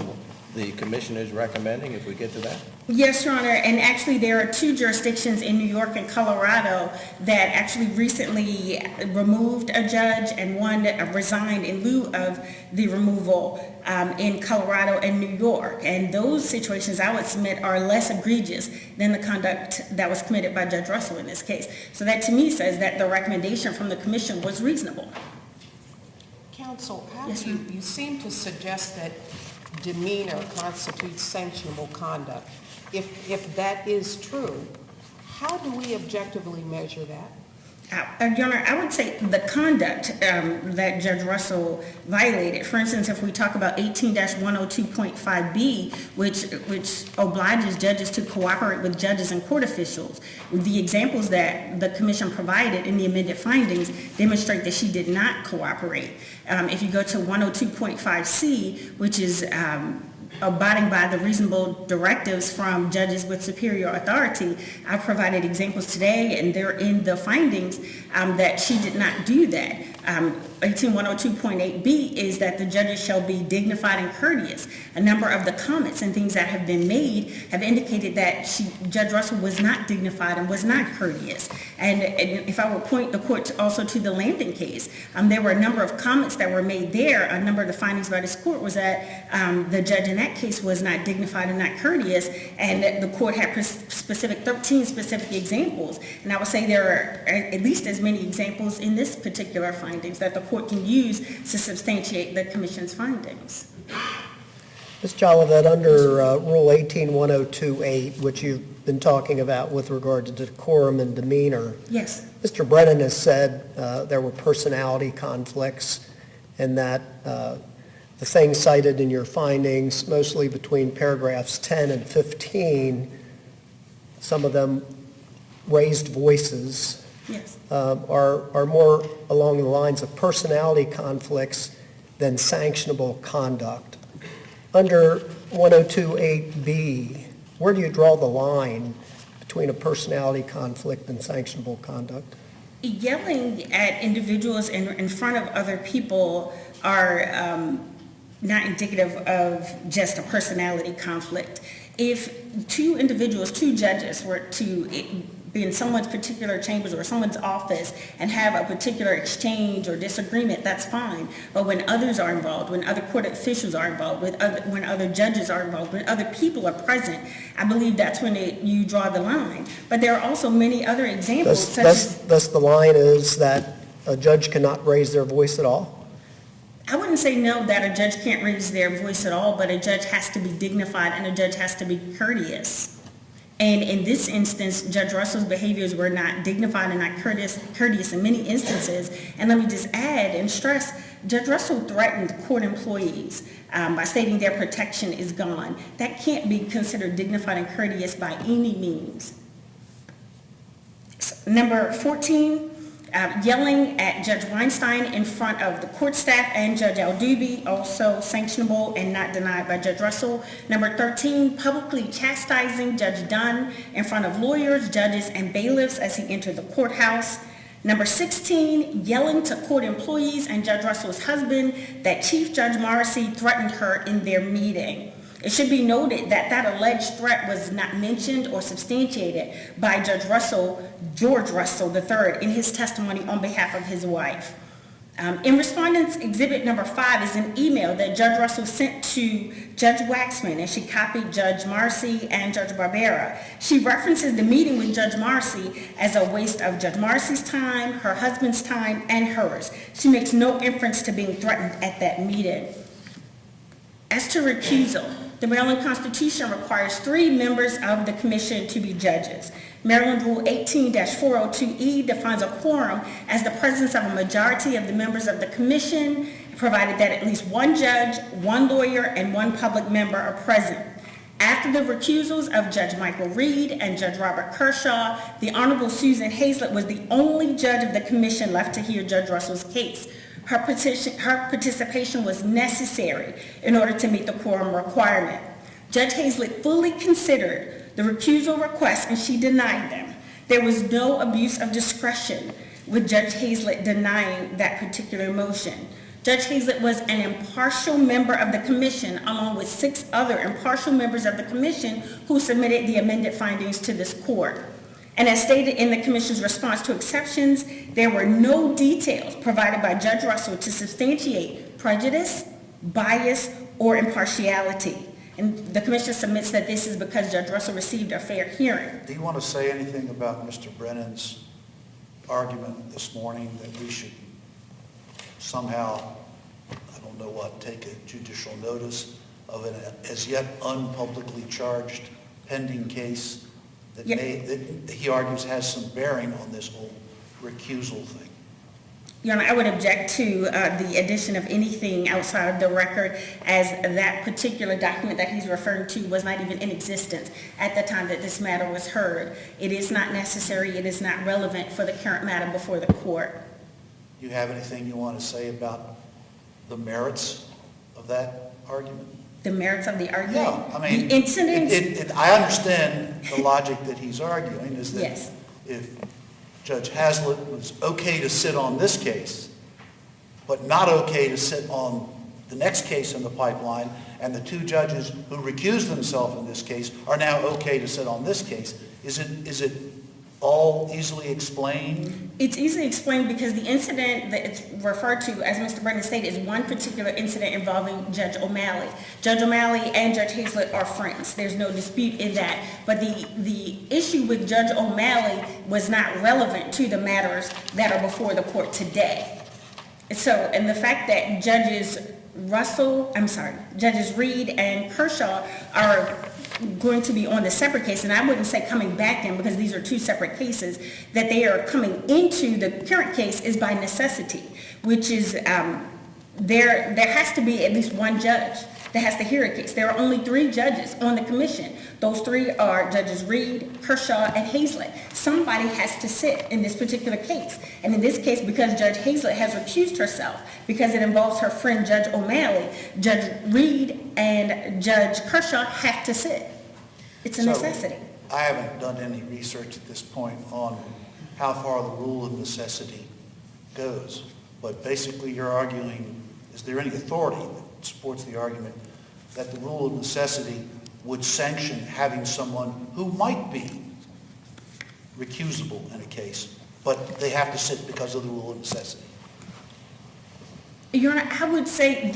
the commissioner is recommending if we get to that? Yes, Your Honor, and actually there are 2 jurisdictions in New York and Colorado that actually recently removed a judge, and one resigned in lieu of the removal in Colorado and New York. And those situations, I would submit, are less egregious than the conduct that was committed by Judge Russell in this case. So that to me says that the recommendation from the commission was reasonable. Counsel, Yes, you seem to suggest that demeanor constitutes sanctionable conduct. If that is true, how do we objectively measure that? Your Honor, I would say the conduct that Judge Russell violated, for instance, if we talk about 18-102.5B, which obliges judges to cooperate with judges and court officials, the examples that the commission provided in the amended findings demonstrate that she did not cooperate. If you go to 102.5C, which is abiding by the reasonable directives from judges with superior authority, I provided examples today, and they're in the findings, that she did not do that. 18102.8B is that the judges shall be dignified and courteous. A number of the comments and things that have been made have indicated that Judge Russell was not dignified and was not courteous. And if I would point the court also to the Landon case, there were a number of comments that were made there. A number of the findings by this court was that the judge in that case was not dignified and not courteous, and the court had 13 specific examples. And I would say there are at least as many examples in this particular findings that the court can use to substantiate the commission's findings. Ms. Jolivet, under Rule 18-102.8, which you've been talking about with regard to decorum and demeanor, Yes. Mr. Brennan has said there were personality conflicts and that the things cited in your findings, mostly between paragraphs 10 and 15, some of them raised voices, Yes. are more along the lines of personality conflicts than sanctionable conduct. Under 102.8B, where do you draw the line between a personality conflict and sanctionable conduct? Yelling at individuals in front of other people are not indicative of just a personality conflict. If two judges were to be in someone's particular chambers or someone's office and have a particular exchange or disagreement, that's fine. But when others are involved, when other court officials are involved, when other judges are involved, when other people are present, I believe that's when you draw the line. But there are also many other examples. Thus the line is that a judge cannot raise their voice at all? I wouldn't say no, that a judge can't raise their voice at all, but a judge has to be dignified and a judge has to be courteous. And in this instance, Judge Russell's behaviors were not dignified and not courteous in many instances. And let me just add and stress, Judge Russell threatened court employees by stating their protection is gone. That can't be considered dignified and courteous by any means. Number 14, yelling at Judge Weinstein in front of the court staff and Judge Aldubi, also sanctionable and not denied by Judge Russell. Number 13, publicly chastising Judge Dunn in front of lawyers, judges, and bailiffs as he entered the courthouse. Number 16, yelling to court employees and Judge Russell's husband that Chief Judge Morrissey threatened her in their meeting. It should be noted that that alleged threat was not mentioned or substantiated by Judge Russell, George Russell III, in his testimony on behalf of his wife. In Respondent's Exhibit number 5 is an email that Judge Russell sent to Judge Waxman, and she copied Judge Morrissey and Judge Barbera. She references the meeting with Judge Morrissey as a waste of Judge Morrissey's time, her husband's time, and hers. She makes no inference to being threatened at that meeting. As to recusal, the Maryland Constitution requires 3 members of the commission to be judges. Maryland Rule 18-402E defines a quorum as the presence of a majority of the members of the commission, provided that at least 1 judge, 1 lawyer, and 1 public member are present. After the recusals of Judge Michael Reed and Judge Robert Kershaw, the Honorable Susan Hazlett was the only judge of the commission left to hear Judge Russell's case. Her participation was necessary in order to meet the quorum requirement. Judge Hazlett fully considered the recusal requests and she denied them. There was no abuse of discretion with Judge Hazlett denying that particular motion. Judge Hazlett was an impartial member of the commission along with 6 other impartial members of the commission who submitted the amended findings to this court. And as stated in the commission's response to exceptions, there were no details provided by Judge Russell to substantiate prejudice, bias, or impartiality. And the commission submits that this is because Judge Russell received a fair hearing. Do you want to say anything about Mr. Brennan's argument this morning that we should somehow, I don't know what, take a judicial notice of an as yet unpublicly charged pending case that he argues has some bearing on this whole recusal thing? Your Honor, I would object to the addition of anything outside of the record, as that particular document that he's referring to was not even in existence at the time that this matter was heard. It is not necessary, it is not relevant for the current matter before the court. You have anything you want to say about the merits of that argument? The merits of the argument? Yeah, I mean, the incidents? I understand the logic that he's arguing is that yes. if Judge Hazlett was okay to sit on this case, but not okay to sit on the next case in the pipeline, and the two judges who recused themselves in this case are now okay to sit on this case. Is it all easily explained? It's easily explained because the incident that it's referred to, as Mr. Brennan stated, is one particular incident involving Judge O'Malley. Judge O'Malley and Judge Hazlett are friends. There's no dispute in that. But the issue with Judge O'Malley was not relevant to the matters that are before the court today. So, and the fact that Judges Reed and Kershaw are going to be on the separate case, and I wouldn't say coming back in because these are two separate cases, that they are coming into the current case is by necessity, which is there has to be at least one judge that has to hear a case. There are only 3 judges on the commission. Those 3 are Judges Reed, Kershaw, and Hazlett. Somebody has to sit in this particular case. And in this case, because Judge Hazlett has recused herself, because it involves her friend Judge O'Malley, Judge Reed and Judge Kershaw have to sit. It's a necessity. I haven't done any research at this point on how far the rule of necessity goes. But basically you're arguing, is there any authority that supports the argument that the rule of necessity would sanction having someone who might be recusable in a case, but they have to sit because of the rule of necessity? Your Honor, I would say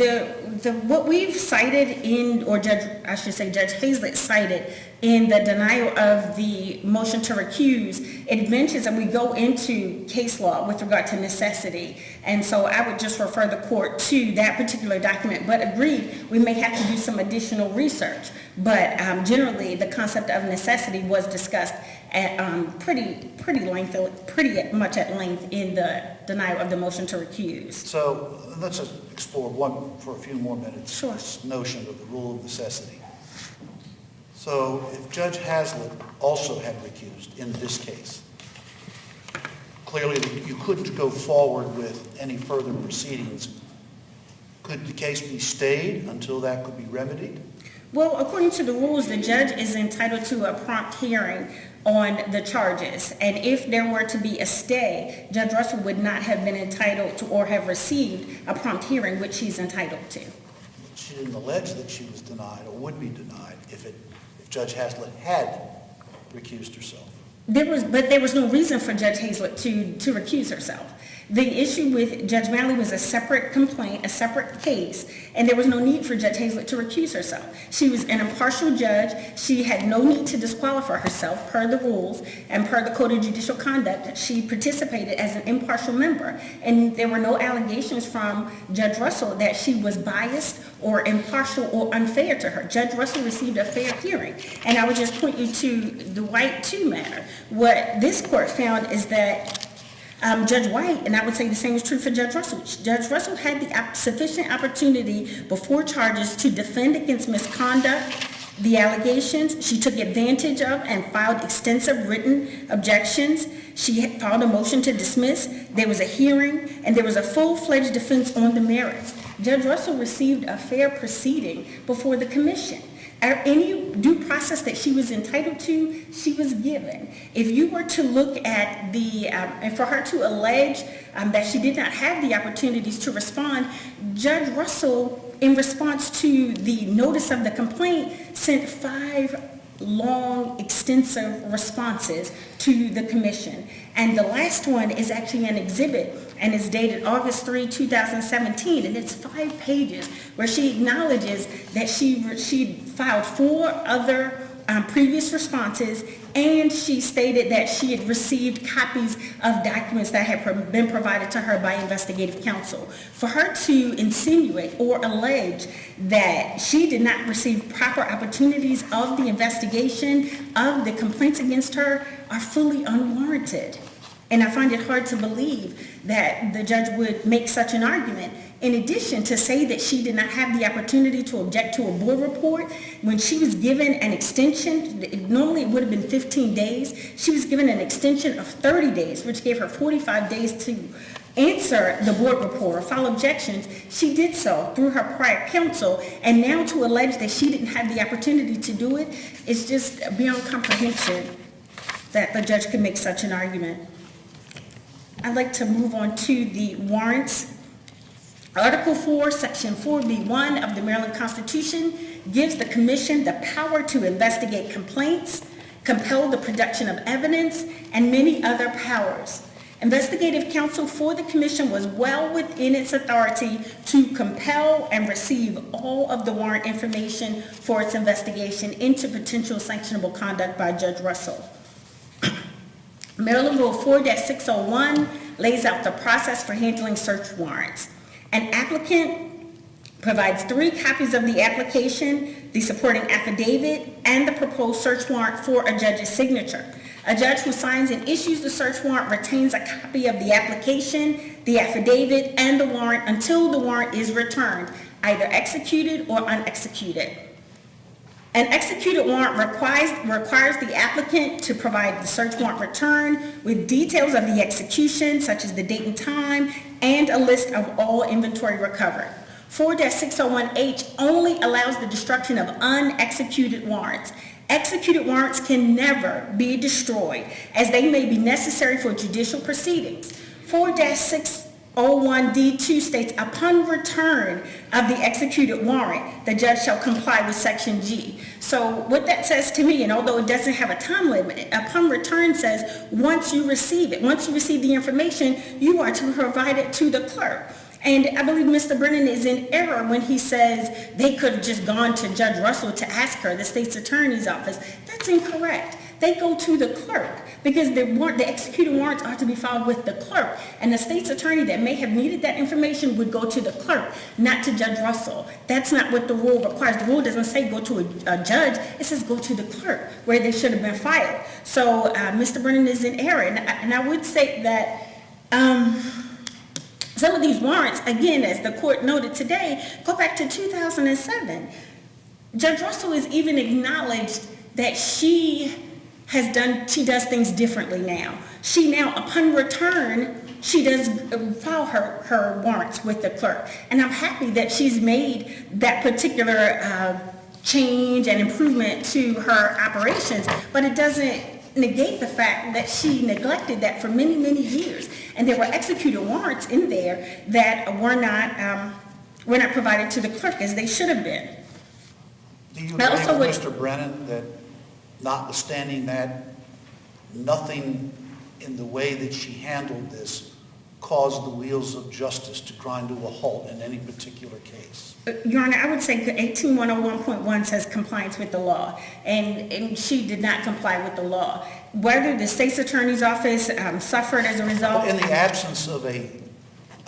what we've cited in, or Judge Hazlett cited in the denial of the motion to recuse, it mentions that we go into case law with regard to necessity. And so I would just refer the court to that particular document, but agree, we may have to do some additional research. But generally, the concept of necessity was discussed at pretty much at length in the denial of the motion to recuse. So let's just explore for a few more minutes. Sure. This notion of the rule of necessity. So if Judge Hazlett also had recused in this case, clearly you couldn't go forward with any further proceedings. Could the case be stayed until that could be remedied? Well, according to the rules, the judge is entitled to a prompt hearing on the charges. And if there were to be a stay, Judge Russell would not have been entitled to or have received a prompt hearing, which he's entitled to. She didn't allege that she was denied or would be denied if Judge Hazlett had recused herself. But there was no reason for Judge Hazlett to recuse herself. The issue with Judge Malley was a separate complaint, a separate case, and there was no need for Judge Hazlett to recuse herself. She was an impartial judge. She had no need to disqualify herself per the rules and per the Code of Judicial Conduct. She participated as an impartial member, and there were no allegations from Judge Russell that she was biased or impartial or unfair to her. Judge Russell received a fair hearing, and I would just point you to the White 2 matter. What this court found is that Judge White, and I would say the same is true for Judge Russell. Judge Russell had the sufficient opportunity before charges to defend against misconduct, the allegations. She took advantage of and filed extensive written objections. She had filed a motion to dismiss. There was a hearing, and there was a full-fledged defense on the merits. Judge Russell received a fair proceeding before the commission. Any due process that she was entitled to, she was given. If you were to look at and for her to allege that she did not have the opportunities to respond, Judge Russell, in response to the notice of the complaint, sent 5 long, extensive responses to the commission. And the last one is actually an exhibit, and it's dated August 3, 2017, and it's 5 pages where she acknowledges that she filed 4 other previous responses, and she stated that she had received copies of documents that had been provided to her by investigative counsel. For her to insinuate or allege that she did not receive proper opportunities of the investigation of the complaints against her are fully unwarranted. And I find it hard to believe that the judge would make such an argument. In addition, to say that she did not have the opportunity to object to a board report when she was given an extension, normally it would have been 15 days, she was given an extension of 30 days, which gave her 45 days to answer the board report or file objections. She did so through her prior counsel, and now to allege that she didn't have the opportunity to do it is just beyond comprehension that the judge could make such an argument. I'd like to move on to the warrants. Article 4, Section 4B1 of the Maryland Constitution gives the commission the power to investigate complaints, compel the production of evidence, and many other powers. Investigative counsel for the commission was well within its authority to compel and receive all of the warrant information for its investigation into potential sanctionable conduct by Judge Russell. Maryland Rule 4-601 lays out the process for handling search warrants. An applicant provides 3 copies of the application, the supporting affidavit, and the proposed search warrant for a judge's signature. A judge who signs and issues the search warrant retains a copy of the application, the affidavit, and the warrant until the warrant is returned, either executed or unexecuted. An executed warrant requires the applicant to provide the search warrant return with details of the execution, such as the date and time, and a list of all inventory recovered. 4-601H only allows the destruction of unexecuted warrants. Executed warrants can never be destroyed, as they may be necessary for judicial proceedings. 4-601D2 states, upon return of the executed warrant, the judge shall comply with Section G. So what that says to me, and although it doesn't have a time limit, upon return says once you receive it, once you receive the information, you are to provide it to the clerk. And I believe Mr. Brennan is in error when he says they could have just gone to Judge Russell to ask her, the state's attorney's office. That's incorrect. They go to the clerk because the executed warrants are to be filed with the clerk. And the state's attorney that may have needed that information would go to the clerk, not to Judge Russell. That's not what the rule requires. The rule doesn't say go to a judge. It says go to the clerk where they should have been filed. So Mr. Brennan is in error. And I would say that some of these warrants, again, as the court noted today, go back to 2007. Judge Russell has even acknowledged that she does things differently now. She now, upon return, she does file her warrants with the clerk. And I'm happy that she's made that particular change and improvement to her operations, but it doesn't negate the fact that she neglected that for many, many years. And there were executed warrants in there that were not provided to the clerk as they should have been. Do you agree with Mr. Brennan that notwithstanding that, nothing in the way that she handled this caused the wheels of justice to grind to a halt in any particular case? Your Honor, I would say 18101.1 says compliance with the law, and she did not comply with the law. Whether the state's attorney's office suffered as a result... In the absence of a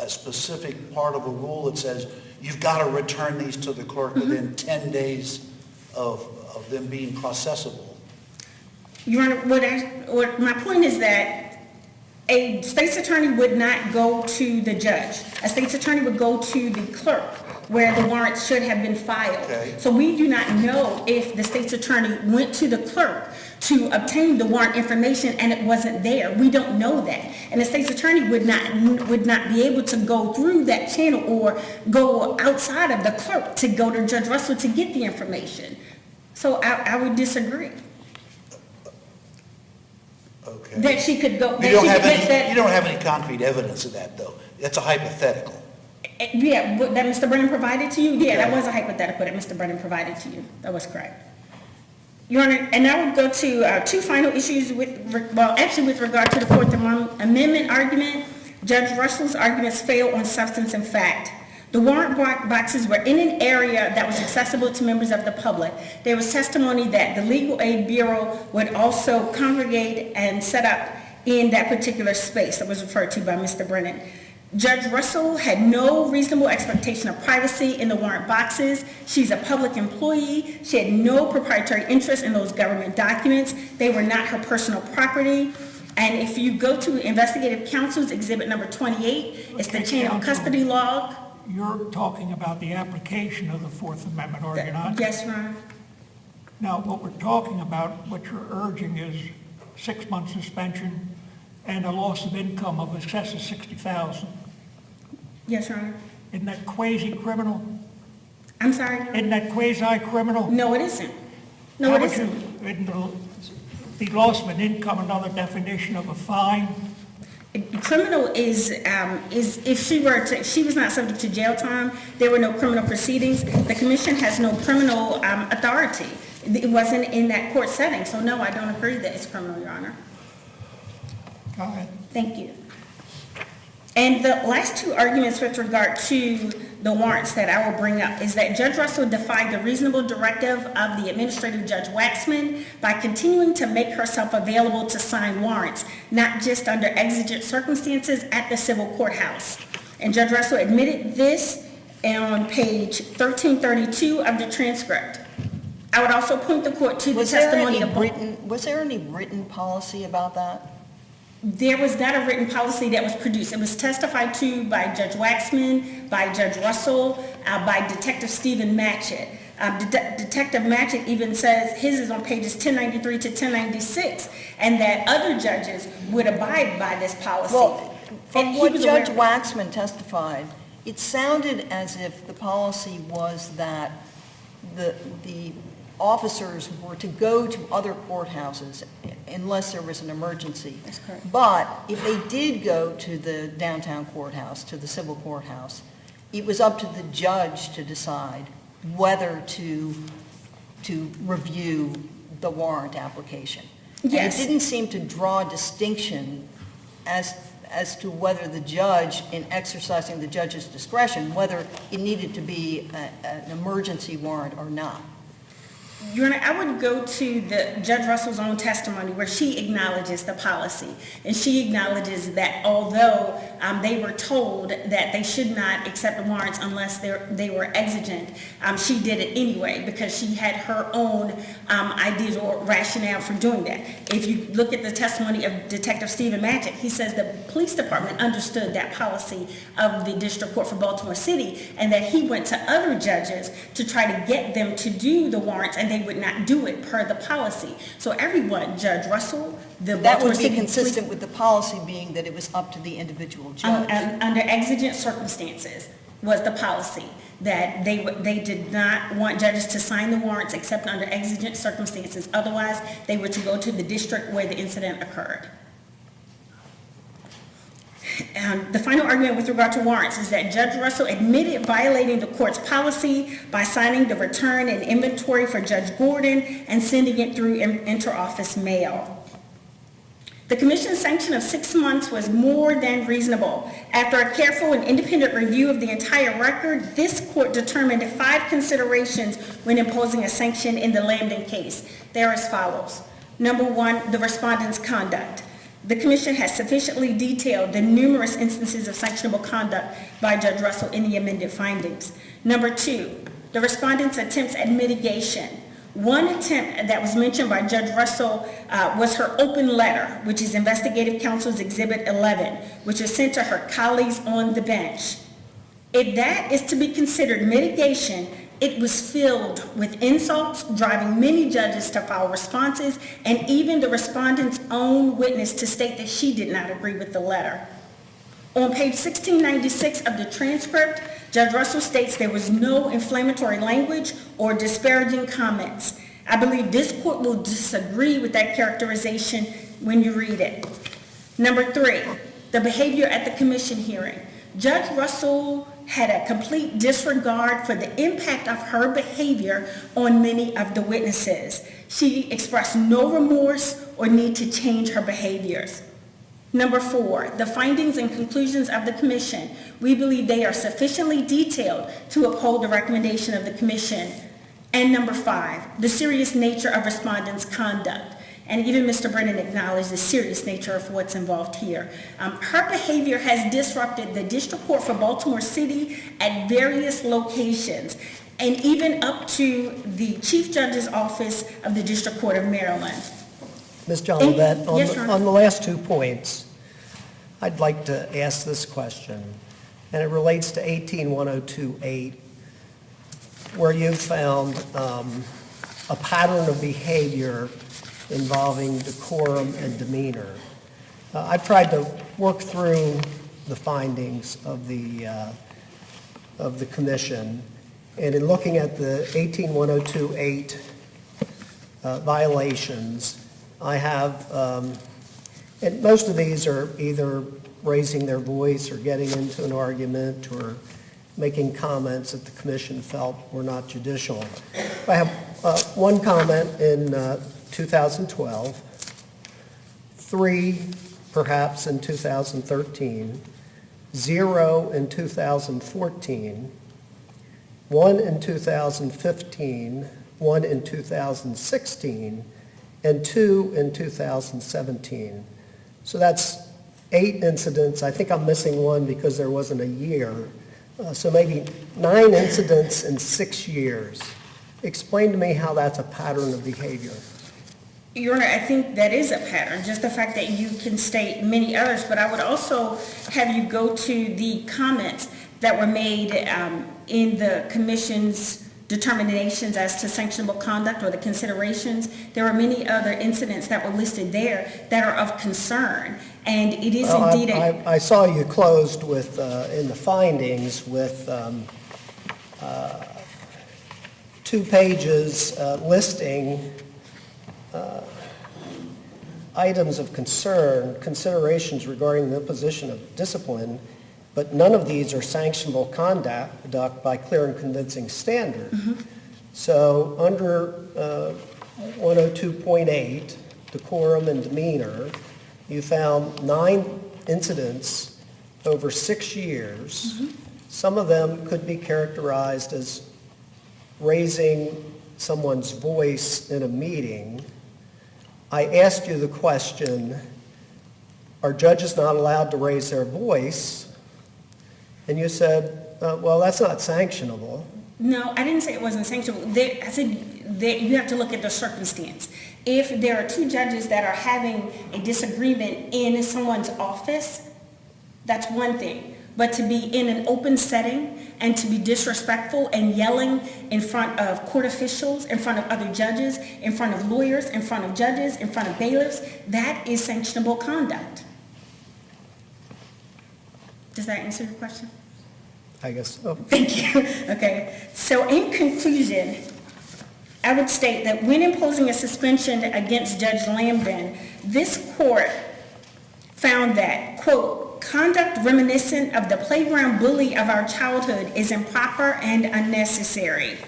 specific part of a rule that says you've got to return these to the clerk within 10 days of them being processable. Your Honor, what my point is that a state's attorney would not go to the judge. A state's attorney would go to the clerk where the warrant should have been filed. Okay. So we do not know if the state's attorney went to the clerk to obtain the warrant information and it wasn't there. We don't know that. And the state's attorney would not be able to go through that channel or go outside of the clerk to go to Judge Russell to get the information. So I would disagree. Okay. That she could go... You don't have any concrete evidence of that, though. That's a hypothetical. Yeah, that Mr. Brennan provided to you? Yeah, that was a hypothetical that Mr. Brennan provided to you. That was correct. Your Honor, and I would go to 2 final issues with regard to the Fourth Amendment argument. Judge Russell's arguments fail on substance and fact. The warrant boxes were in an area that was accessible to members of the public. There was testimony that the Legal Aid Bureau would also congregate and set up in that particular space that was referred to by Mr. Brennan. Judge Russell had no reasonable expectation of privacy in the warrant boxes. She's a public employee. She had no proprietary interest in those government documents. They were not her personal property. And if you go to Investigative Counsel's Exhibit Number 28, it's the chain of custody log. You're talking about the application of the Fourth Amendment, are you not? Yes, Your Honor. Now, what we're talking about, what you're urging is 6-month suspension and a loss of income of excess of $60,000. Yes, Your Honor. Isn't that quasi-criminal? I'm sorry? Isn't that quasi-criminal? No, it isn't. No, it isn't. Isn't the loss of an income another definition of a fine? Criminal is if she was not subject to jail time, there were no criminal proceedings. The commission has no criminal authority. It wasn't in that court setting, so no, I don't agree that it's criminal, Your Honor. Go ahead. Thank you. And the last two arguments with regard to the warrants that I will bring up is that Judge Russell defied the reasonable directive of the administrative Judge Waxman by continuing to make herself available to sign warrants, not just under exigent circumstances at the civil courthouse. And Judge Russell admitted this on page 1332 of the transcript. I would also point the court to the testimony of... Was there any written policy about that? There was not a written policy that was produced. It was testified to by Judge Waxman, by Judge Russell, by Detective Stephen Matchett. Detective Matchett even says his is on pages 1093 to 1096, and that other judges would abide by this policy. Well, from what Judge Waxman testified, it sounded as if the policy was that the officers were to go to other courthouses unless there was an emergency. That's correct. But if they did go to the downtown courthouse, to the civil courthouse, it was up to the judge to decide whether to review the warrant application. Yes. And it didn't seem to draw a distinction as to whether the judge, in exercising the judge's discretion, whether it needed to be an emergency warrant or not. Your Honor, I would go to the Judge Russell's own testimony where she acknowledges the policy. And she acknowledges that although they were told that they should not accept the warrants unless they were exigent, she did it anyway because she had her own ideas or rationale for doing that. If you look at the testimony of Detective Stephen Matchett, he says the police department understood that policy of the District Court for Baltimore City and that he went to other judges to try to get them to do the warrants, and they would not do it per the policy. So everyone, Judge Russell, the That Baltimore would be City consistent with the policy being that it was up to the individual judge. under exigent circumstances was the policy that they did not want judges to sign the warrants except under exigent circumstances. Otherwise, they were to go to the district where the incident occurred. The final argument with regard to warrants is that Judge Russell admitted violating the court's policy by signing the return and inventory for Judge Gordon and sending it through interoffice mail. The commission's sanction of 6 months was more than reasonable. After a careful and independent review of the entire record, this court determined 5 considerations when imposing a sanction in the Lambden case. They're as follows. Number 1, the respondent's conduct. The commission has sufficiently detailed the numerous instances of sanctionable conduct by Judge Russell in the amended findings. Number 2, the respondent's attempts at mitigation. One attempt that was mentioned by Judge Russell was her open letter, which is Investigative Counsel's Exhibit 11, which was sent to her colleagues on the bench. If that is to be considered mitigation, it was filled with insults, driving many judges to file responses, and even the respondent's own witness to state that she did not agree with the letter. On page 1696 of the transcript, Judge Russell states there was no inflammatory language or disparaging comments. I believe this court will disagree with that characterization when you read it. Number 3, the behavior at the commission hearing. Judge Russell had a complete disregard for the impact of her behavior on many of the witnesses. She expressed no remorse or need to change her behaviors. Number 4, the findings and conclusions of the commission. We believe they are sufficiently detailed to uphold the recommendation of the commission. And number 5, the serious nature of respondents' conduct. And even Mr. Brennan acknowledged the serious nature of what's involved here. Her behavior has disrupted the District Court for Baltimore City at various locations, and even up to the Chief Judge's Office of the District Court of Maryland. Ms. Jolivet, Yes, Your Honor. on the last 2 points, I'd like to ask this question, and it relates to 18-1028, where you found a pattern of behavior involving decorum and demeanor. I've tried to work through the findings of the commission, and in looking at the 18-1028 violations, I have And most of these are either raising their voice or getting into an argument or making comments that the commission felt were not judicial. I have one comment in 2012, 3 perhaps in 2013, 0 in 2014, 1 in 2015, 1 in 2016, and 2 in 2017. So that's 8 incidents. I think I'm missing one because there wasn't a year. So maybe 9 incidents in 6 years. Explain to me how that's a pattern of behavior. Your Honor, I think that is a pattern, just the fact that you can state many others, but I would also have you go to the comments that were made in the commission's determinations as to sanctionable conduct or the considerations. There were many other incidents that were listed there that are of concern, and it is indeed I saw you closed with, in the findings, with 2 pages listing items of concern, considerations regarding the imposition of discipline, but none of these are sanctionable conduct by clear and convincing standard. So under 102.8, decorum and demeanor, you found 9 incidents over 6 years. Some of them could be characterized as raising someone's voice in a meeting. I asked you the question, are judges not allowed to raise their voice? And you said, well, that's not sanctionable. No, I didn't say it wasn't sanctionable. I said that you have to look at the circumstance. If there are 2 judges that are having a disagreement in someone's office, that's one thing. But to be in an open setting and to be disrespectful and yelling in front of court officials, in front of other judges, in front of lawyers, in front of judges, in front of bailiffs, that is sanctionable conduct. Does that answer your question? I guess so. Thank you. Okay. So in conclusion, I would state that when imposing a suspension against Judge Lambden, this court found that, quote, conduct reminiscent of the playground bully of our childhood is improper and unnecessary.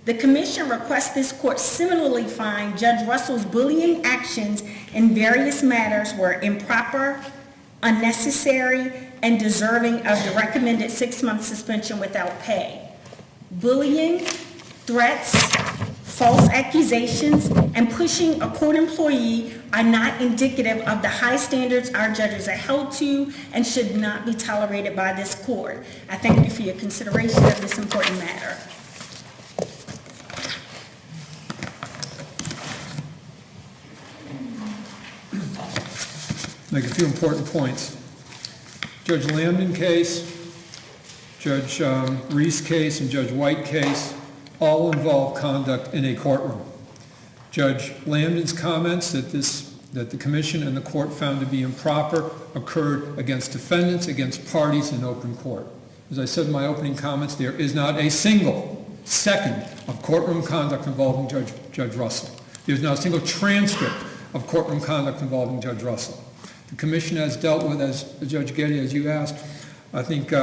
The commission requests this court similarly find Judge Russell's bullying actions in various matters were improper, unnecessary, and deserving of the recommended 6-month suspension without pay. Bullying, threats, false accusations, and pushing a court employee are not indicative of the high standards our judges are held to and should not be tolerated by this court. I thank you for your consideration of this important matter. Make a few important points. Judge Lambden case, Judge Reese case, and Judge White case all involve conduct in a courtroom. Judge Lambden's comments that the commission and the court found to be improper occurred against defendants, against parties in open court. As I said in my opening comments, there is not a single second of courtroom conduct involving Judge Russell. There's not a single transcript of courtroom conduct involving Judge Russell. The commission has dealt with, as Judge Getty, as you asked, I think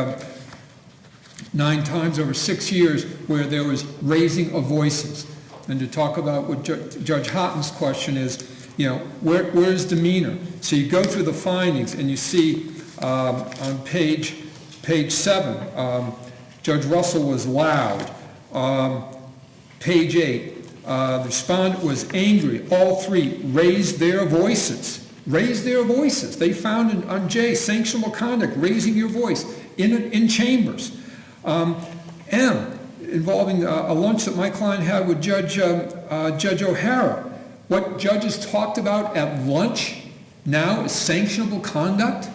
9 times over 6 years where there was raising of voices. And to talk about what Judge Houghton's question is, you know, where's demeanor? So you go through the findings and you see on page 7, Judge Russell was loud. Page 8, the respondent was angry. All 3 raised their voices. Raised their voices. They found on J, sanctionable conduct, raising your voice in chambers. M, involving a lunch that my client had with Judge O'Hara. What judges talked about at lunch now is sanctionable conduct.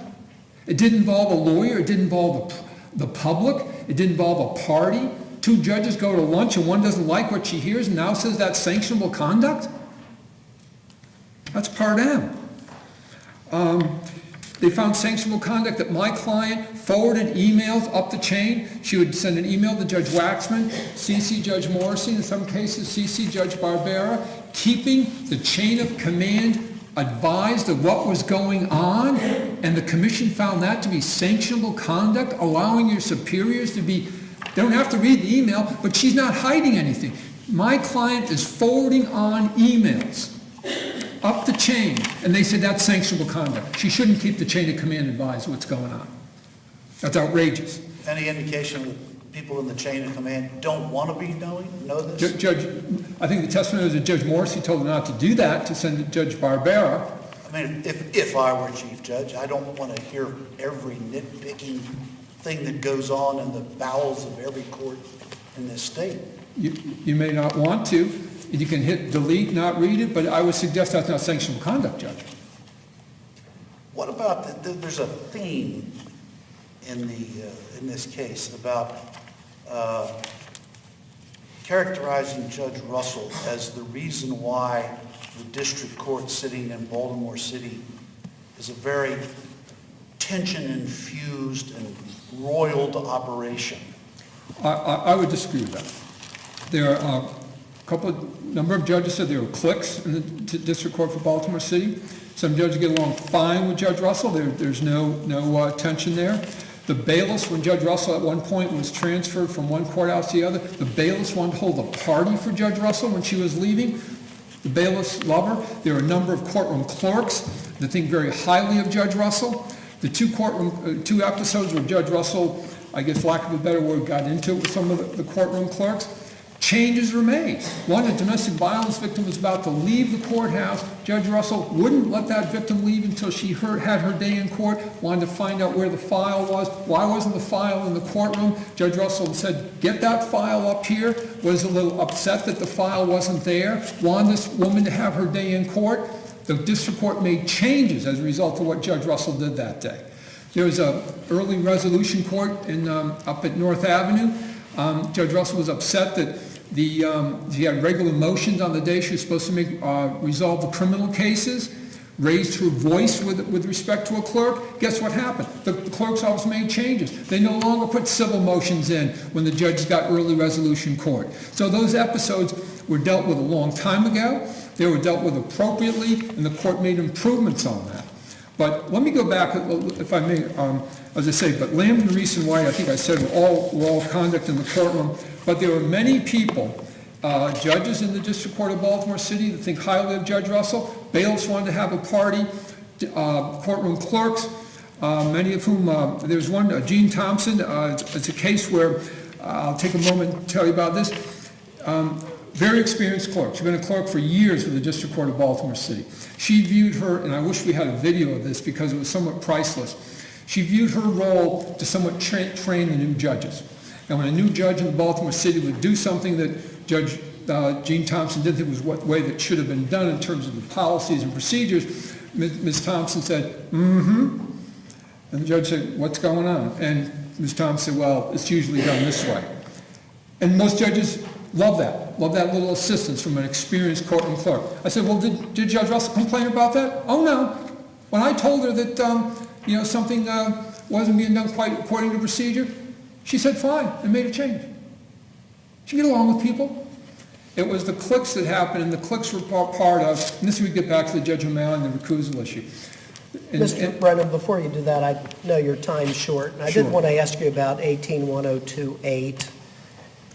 It didn't involve a lawyer. It didn't involve the public. It didn't involve a party. 2 judges go to lunch and one doesn't like what she hears and now says that's sanctionable conduct? That's part M. They found sanctionable conduct that my client forwarded emails up the chain. She would send an email to Judge Waxman, CC Judge Morrissey, in some cases CC Judge Barbera, keeping the chain of command advised of what was going on, and the commission found that to be sanctionable conduct, allowing your superiors to be, they don't have to read the email, but she's not hiding anything. My client is forwarding on emails up the chain, and they said that's sanctionable conduct. She shouldn't keep the chain of command advised what's going on. That's outrageous. Any indication that people in the chain of command don't want to know this? Judge, I think the testimony was that Judge Morrissey told her not to do that, to send it to Judge Barbera. I mean, if I were chief judge, I don't want to hear every nitpicking thing that goes on in the bowels of every court in this state. You may not want to. You can hit delete, not read it, but I would suggest that's not sanctionable conduct, Judge. What about, there's a theme in this case about characterizing Judge Russell as the reason why the district court sitting in Baltimore City is a very tension-infused and roiled operation. I would disagree with that. There are number of judges said there were cliques in the district court for Baltimore City. Some judges get along fine with Judge Russell. There's no tension there. The bailiffs, when Judge Russell at one point was transferred from one courthouse to the other, the bailiffs wanted to hold a party for Judge Russell when she was leaving. The bailiffs love her. There are a number of courtroom clerks that think very highly of Judge Russell. The two episodes where Judge Russell, I guess lack of a better word, got into it with some of the courtroom clerks, changes were made. One, a domestic violence victim was about to leave the courthouse. Judge Russell wouldn't let that victim leave until she had her day in court, wanted to find out where the file was. Why wasn't the file in the courtroom? Judge Russell said, get that file up here. Was a little upset that the file wasn't there. Wanted this woman to have her day in court. The district court made changes as a result of what Judge Russell did that day. There was an early resolution court up at North Avenue. Judge Russell was upset that she had regular motions on the day she was supposed to resolve the criminal cases, raised her voice with respect to a clerk. Guess what happened? The clerk's office made changes. They no longer put civil motions in when the judges got early resolution court. So those episodes were dealt with a long time ago. They were dealt with appropriately, and the court made improvements on that. But let me go back, if I may, as I say, but Lambton, Reese, and White, I think I said were all conduct in the courtroom. But there were many people, judges in the District Court of Baltimore City that think highly of Judge Russell. Bailiffs wanted to have a party. Courtroom clerks, many of whom, there's one, Jean Thompson. It's a case where, I'll take a moment to tell you about this. Very experienced clerk. She's been a clerk for years with the District Court of Baltimore City. She viewed her, and I wish we had a video of this because it was somewhat priceless. She viewed her role to somewhat train the new judges. And when a new judge in Baltimore City would do something that Judge Jean Thompson didn't think was what way that should have been done in terms of the policies and procedures, Ms. Thompson said, mm-hmm. And the judge said, what's going on? And Ms. Thompson said, well, it's usually done this way. And most judges love that little assistance from an experienced courtroom clerk. I said, well, did Judge Russell complain about that? Oh, no. When I told her that, something wasn't being done quite according to procedure, she said, fine, and made a change. She get along with people. It was the cliques that happened, and the cliques were part of, and this we get back to the Judge O'Malley and the recusal issue. Mr. Brennan, before you do that, I know your time's short, and I did want to ask you about 18-1028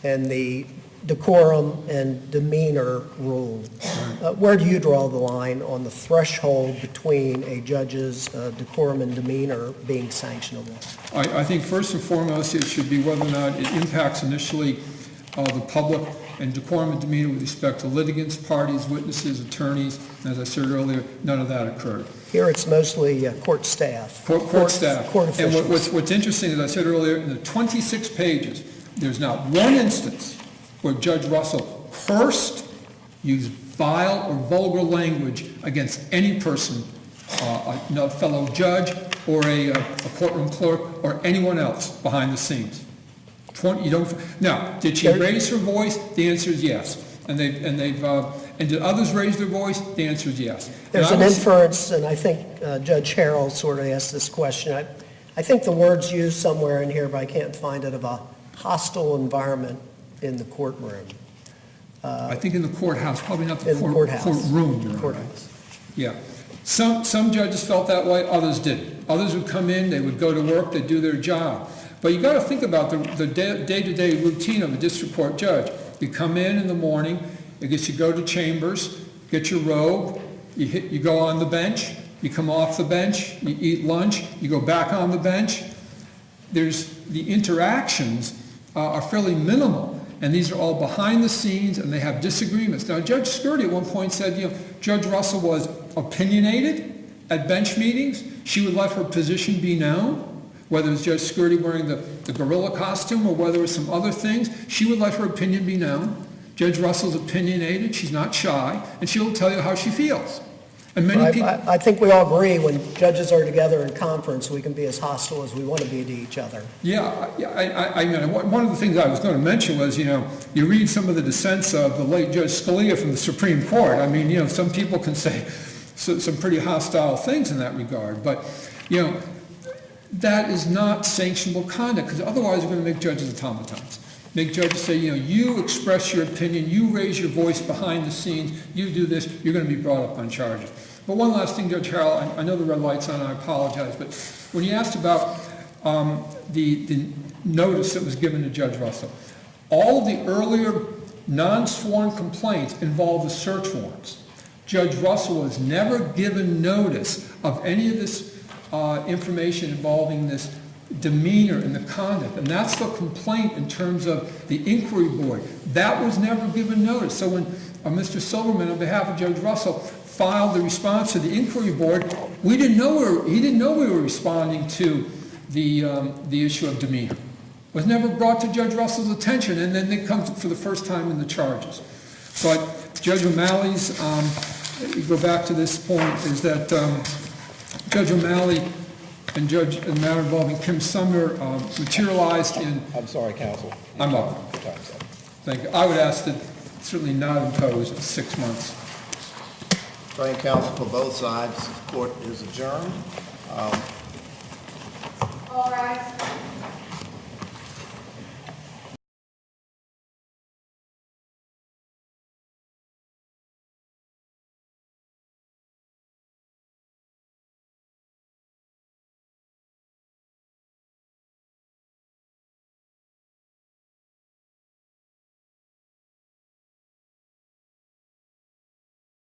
and the decorum and demeanor rule. Where do you draw the line on the threshold between a judge's decorum and demeanor being sanctionable? I think first and foremost it should be whether or not it impacts initially the public, and decorum and demeanor with respect to litigants, parties, witnesses, attorneys. And as I said earlier, none of that occurred. Here it's mostly court staff. Court staff. Court officials. And what's interesting, as I said earlier, in the 26 pages, there's not one instance where Judge Russell cursed, used vile or vulgar language against any person, a fellow judge or a courtroom clerk or anyone else behind the scenes. Now, did she raise her voice? The answer is yes. And did others raise their voice? The answer is yes. There's an inference, and I think Judge Harrell sort of asked this question. I think the word's used somewhere in here, but I can't find it, of a hostile environment in the courtroom. I think in the courthouse, probably not the courthouse. courtroom. Courthouse. Yeah. Some judges felt that way, others didn't. Others would come in, they would go to work, they'd do their job. But you got to think about the day-to-day routine of a district court judge. You come in the morning, I guess you go to chambers, get your robe, you go on the bench, you come off the bench, you eat lunch, you go back on the bench. The interactions are fairly minimal, and these are all behind the scenes, and they have disagreements. Now, Judge Scurdy at one point said, Judge Russell was opinionated at bench meetings. She would let her position be known, whether it was Judge Scurdy wearing the gorilla costume or whether it was some other things. She would let her opinion be known. Judge Russell's opinionated, she's not shy, and she will tell you how she feels. And many people... I think we all agree when judges are together in conference, we can be as hostile as we want to be to each other. I mean, one of the things I was going to mention was, you read some of the dissents of the late Judge Scalia from the Supreme Court. I mean, some people can say some pretty hostile things in that regard, but, that is not sanctionable conduct, because otherwise we're going to make judges automatons. Make judges say, you express your opinion, you raise your voice behind the scenes, you do this, you're going to be brought up on charges. But one last thing, Judge Harrell, I know the red light's on, I apologize, but when you asked about the notice that was given to Judge Russell, all of the earlier non-sworn complaints involved the search warrants. Judge Russell was never given notice of any of this information involving this demeanor and the conduct, and that's the complaint in terms of the inquiry board. That was never given notice. So when Mr. Silverman, on behalf of Judge Russell, filed the response to the inquiry board, he didn't know we were responding to the issue of demeanor. It was never brought to Judge Russell's attention, and then it comes for the first time in the charges. But Judge O'Malley's, you go back to this point, is that Judge O'Malley and the matter involving Kim Sumner materialized in... I'm sorry, counsel. I'm up. Thank you. I would ask that certainly not impose 6 months. Thank counsel for both sides. The court is adjourned. All rise.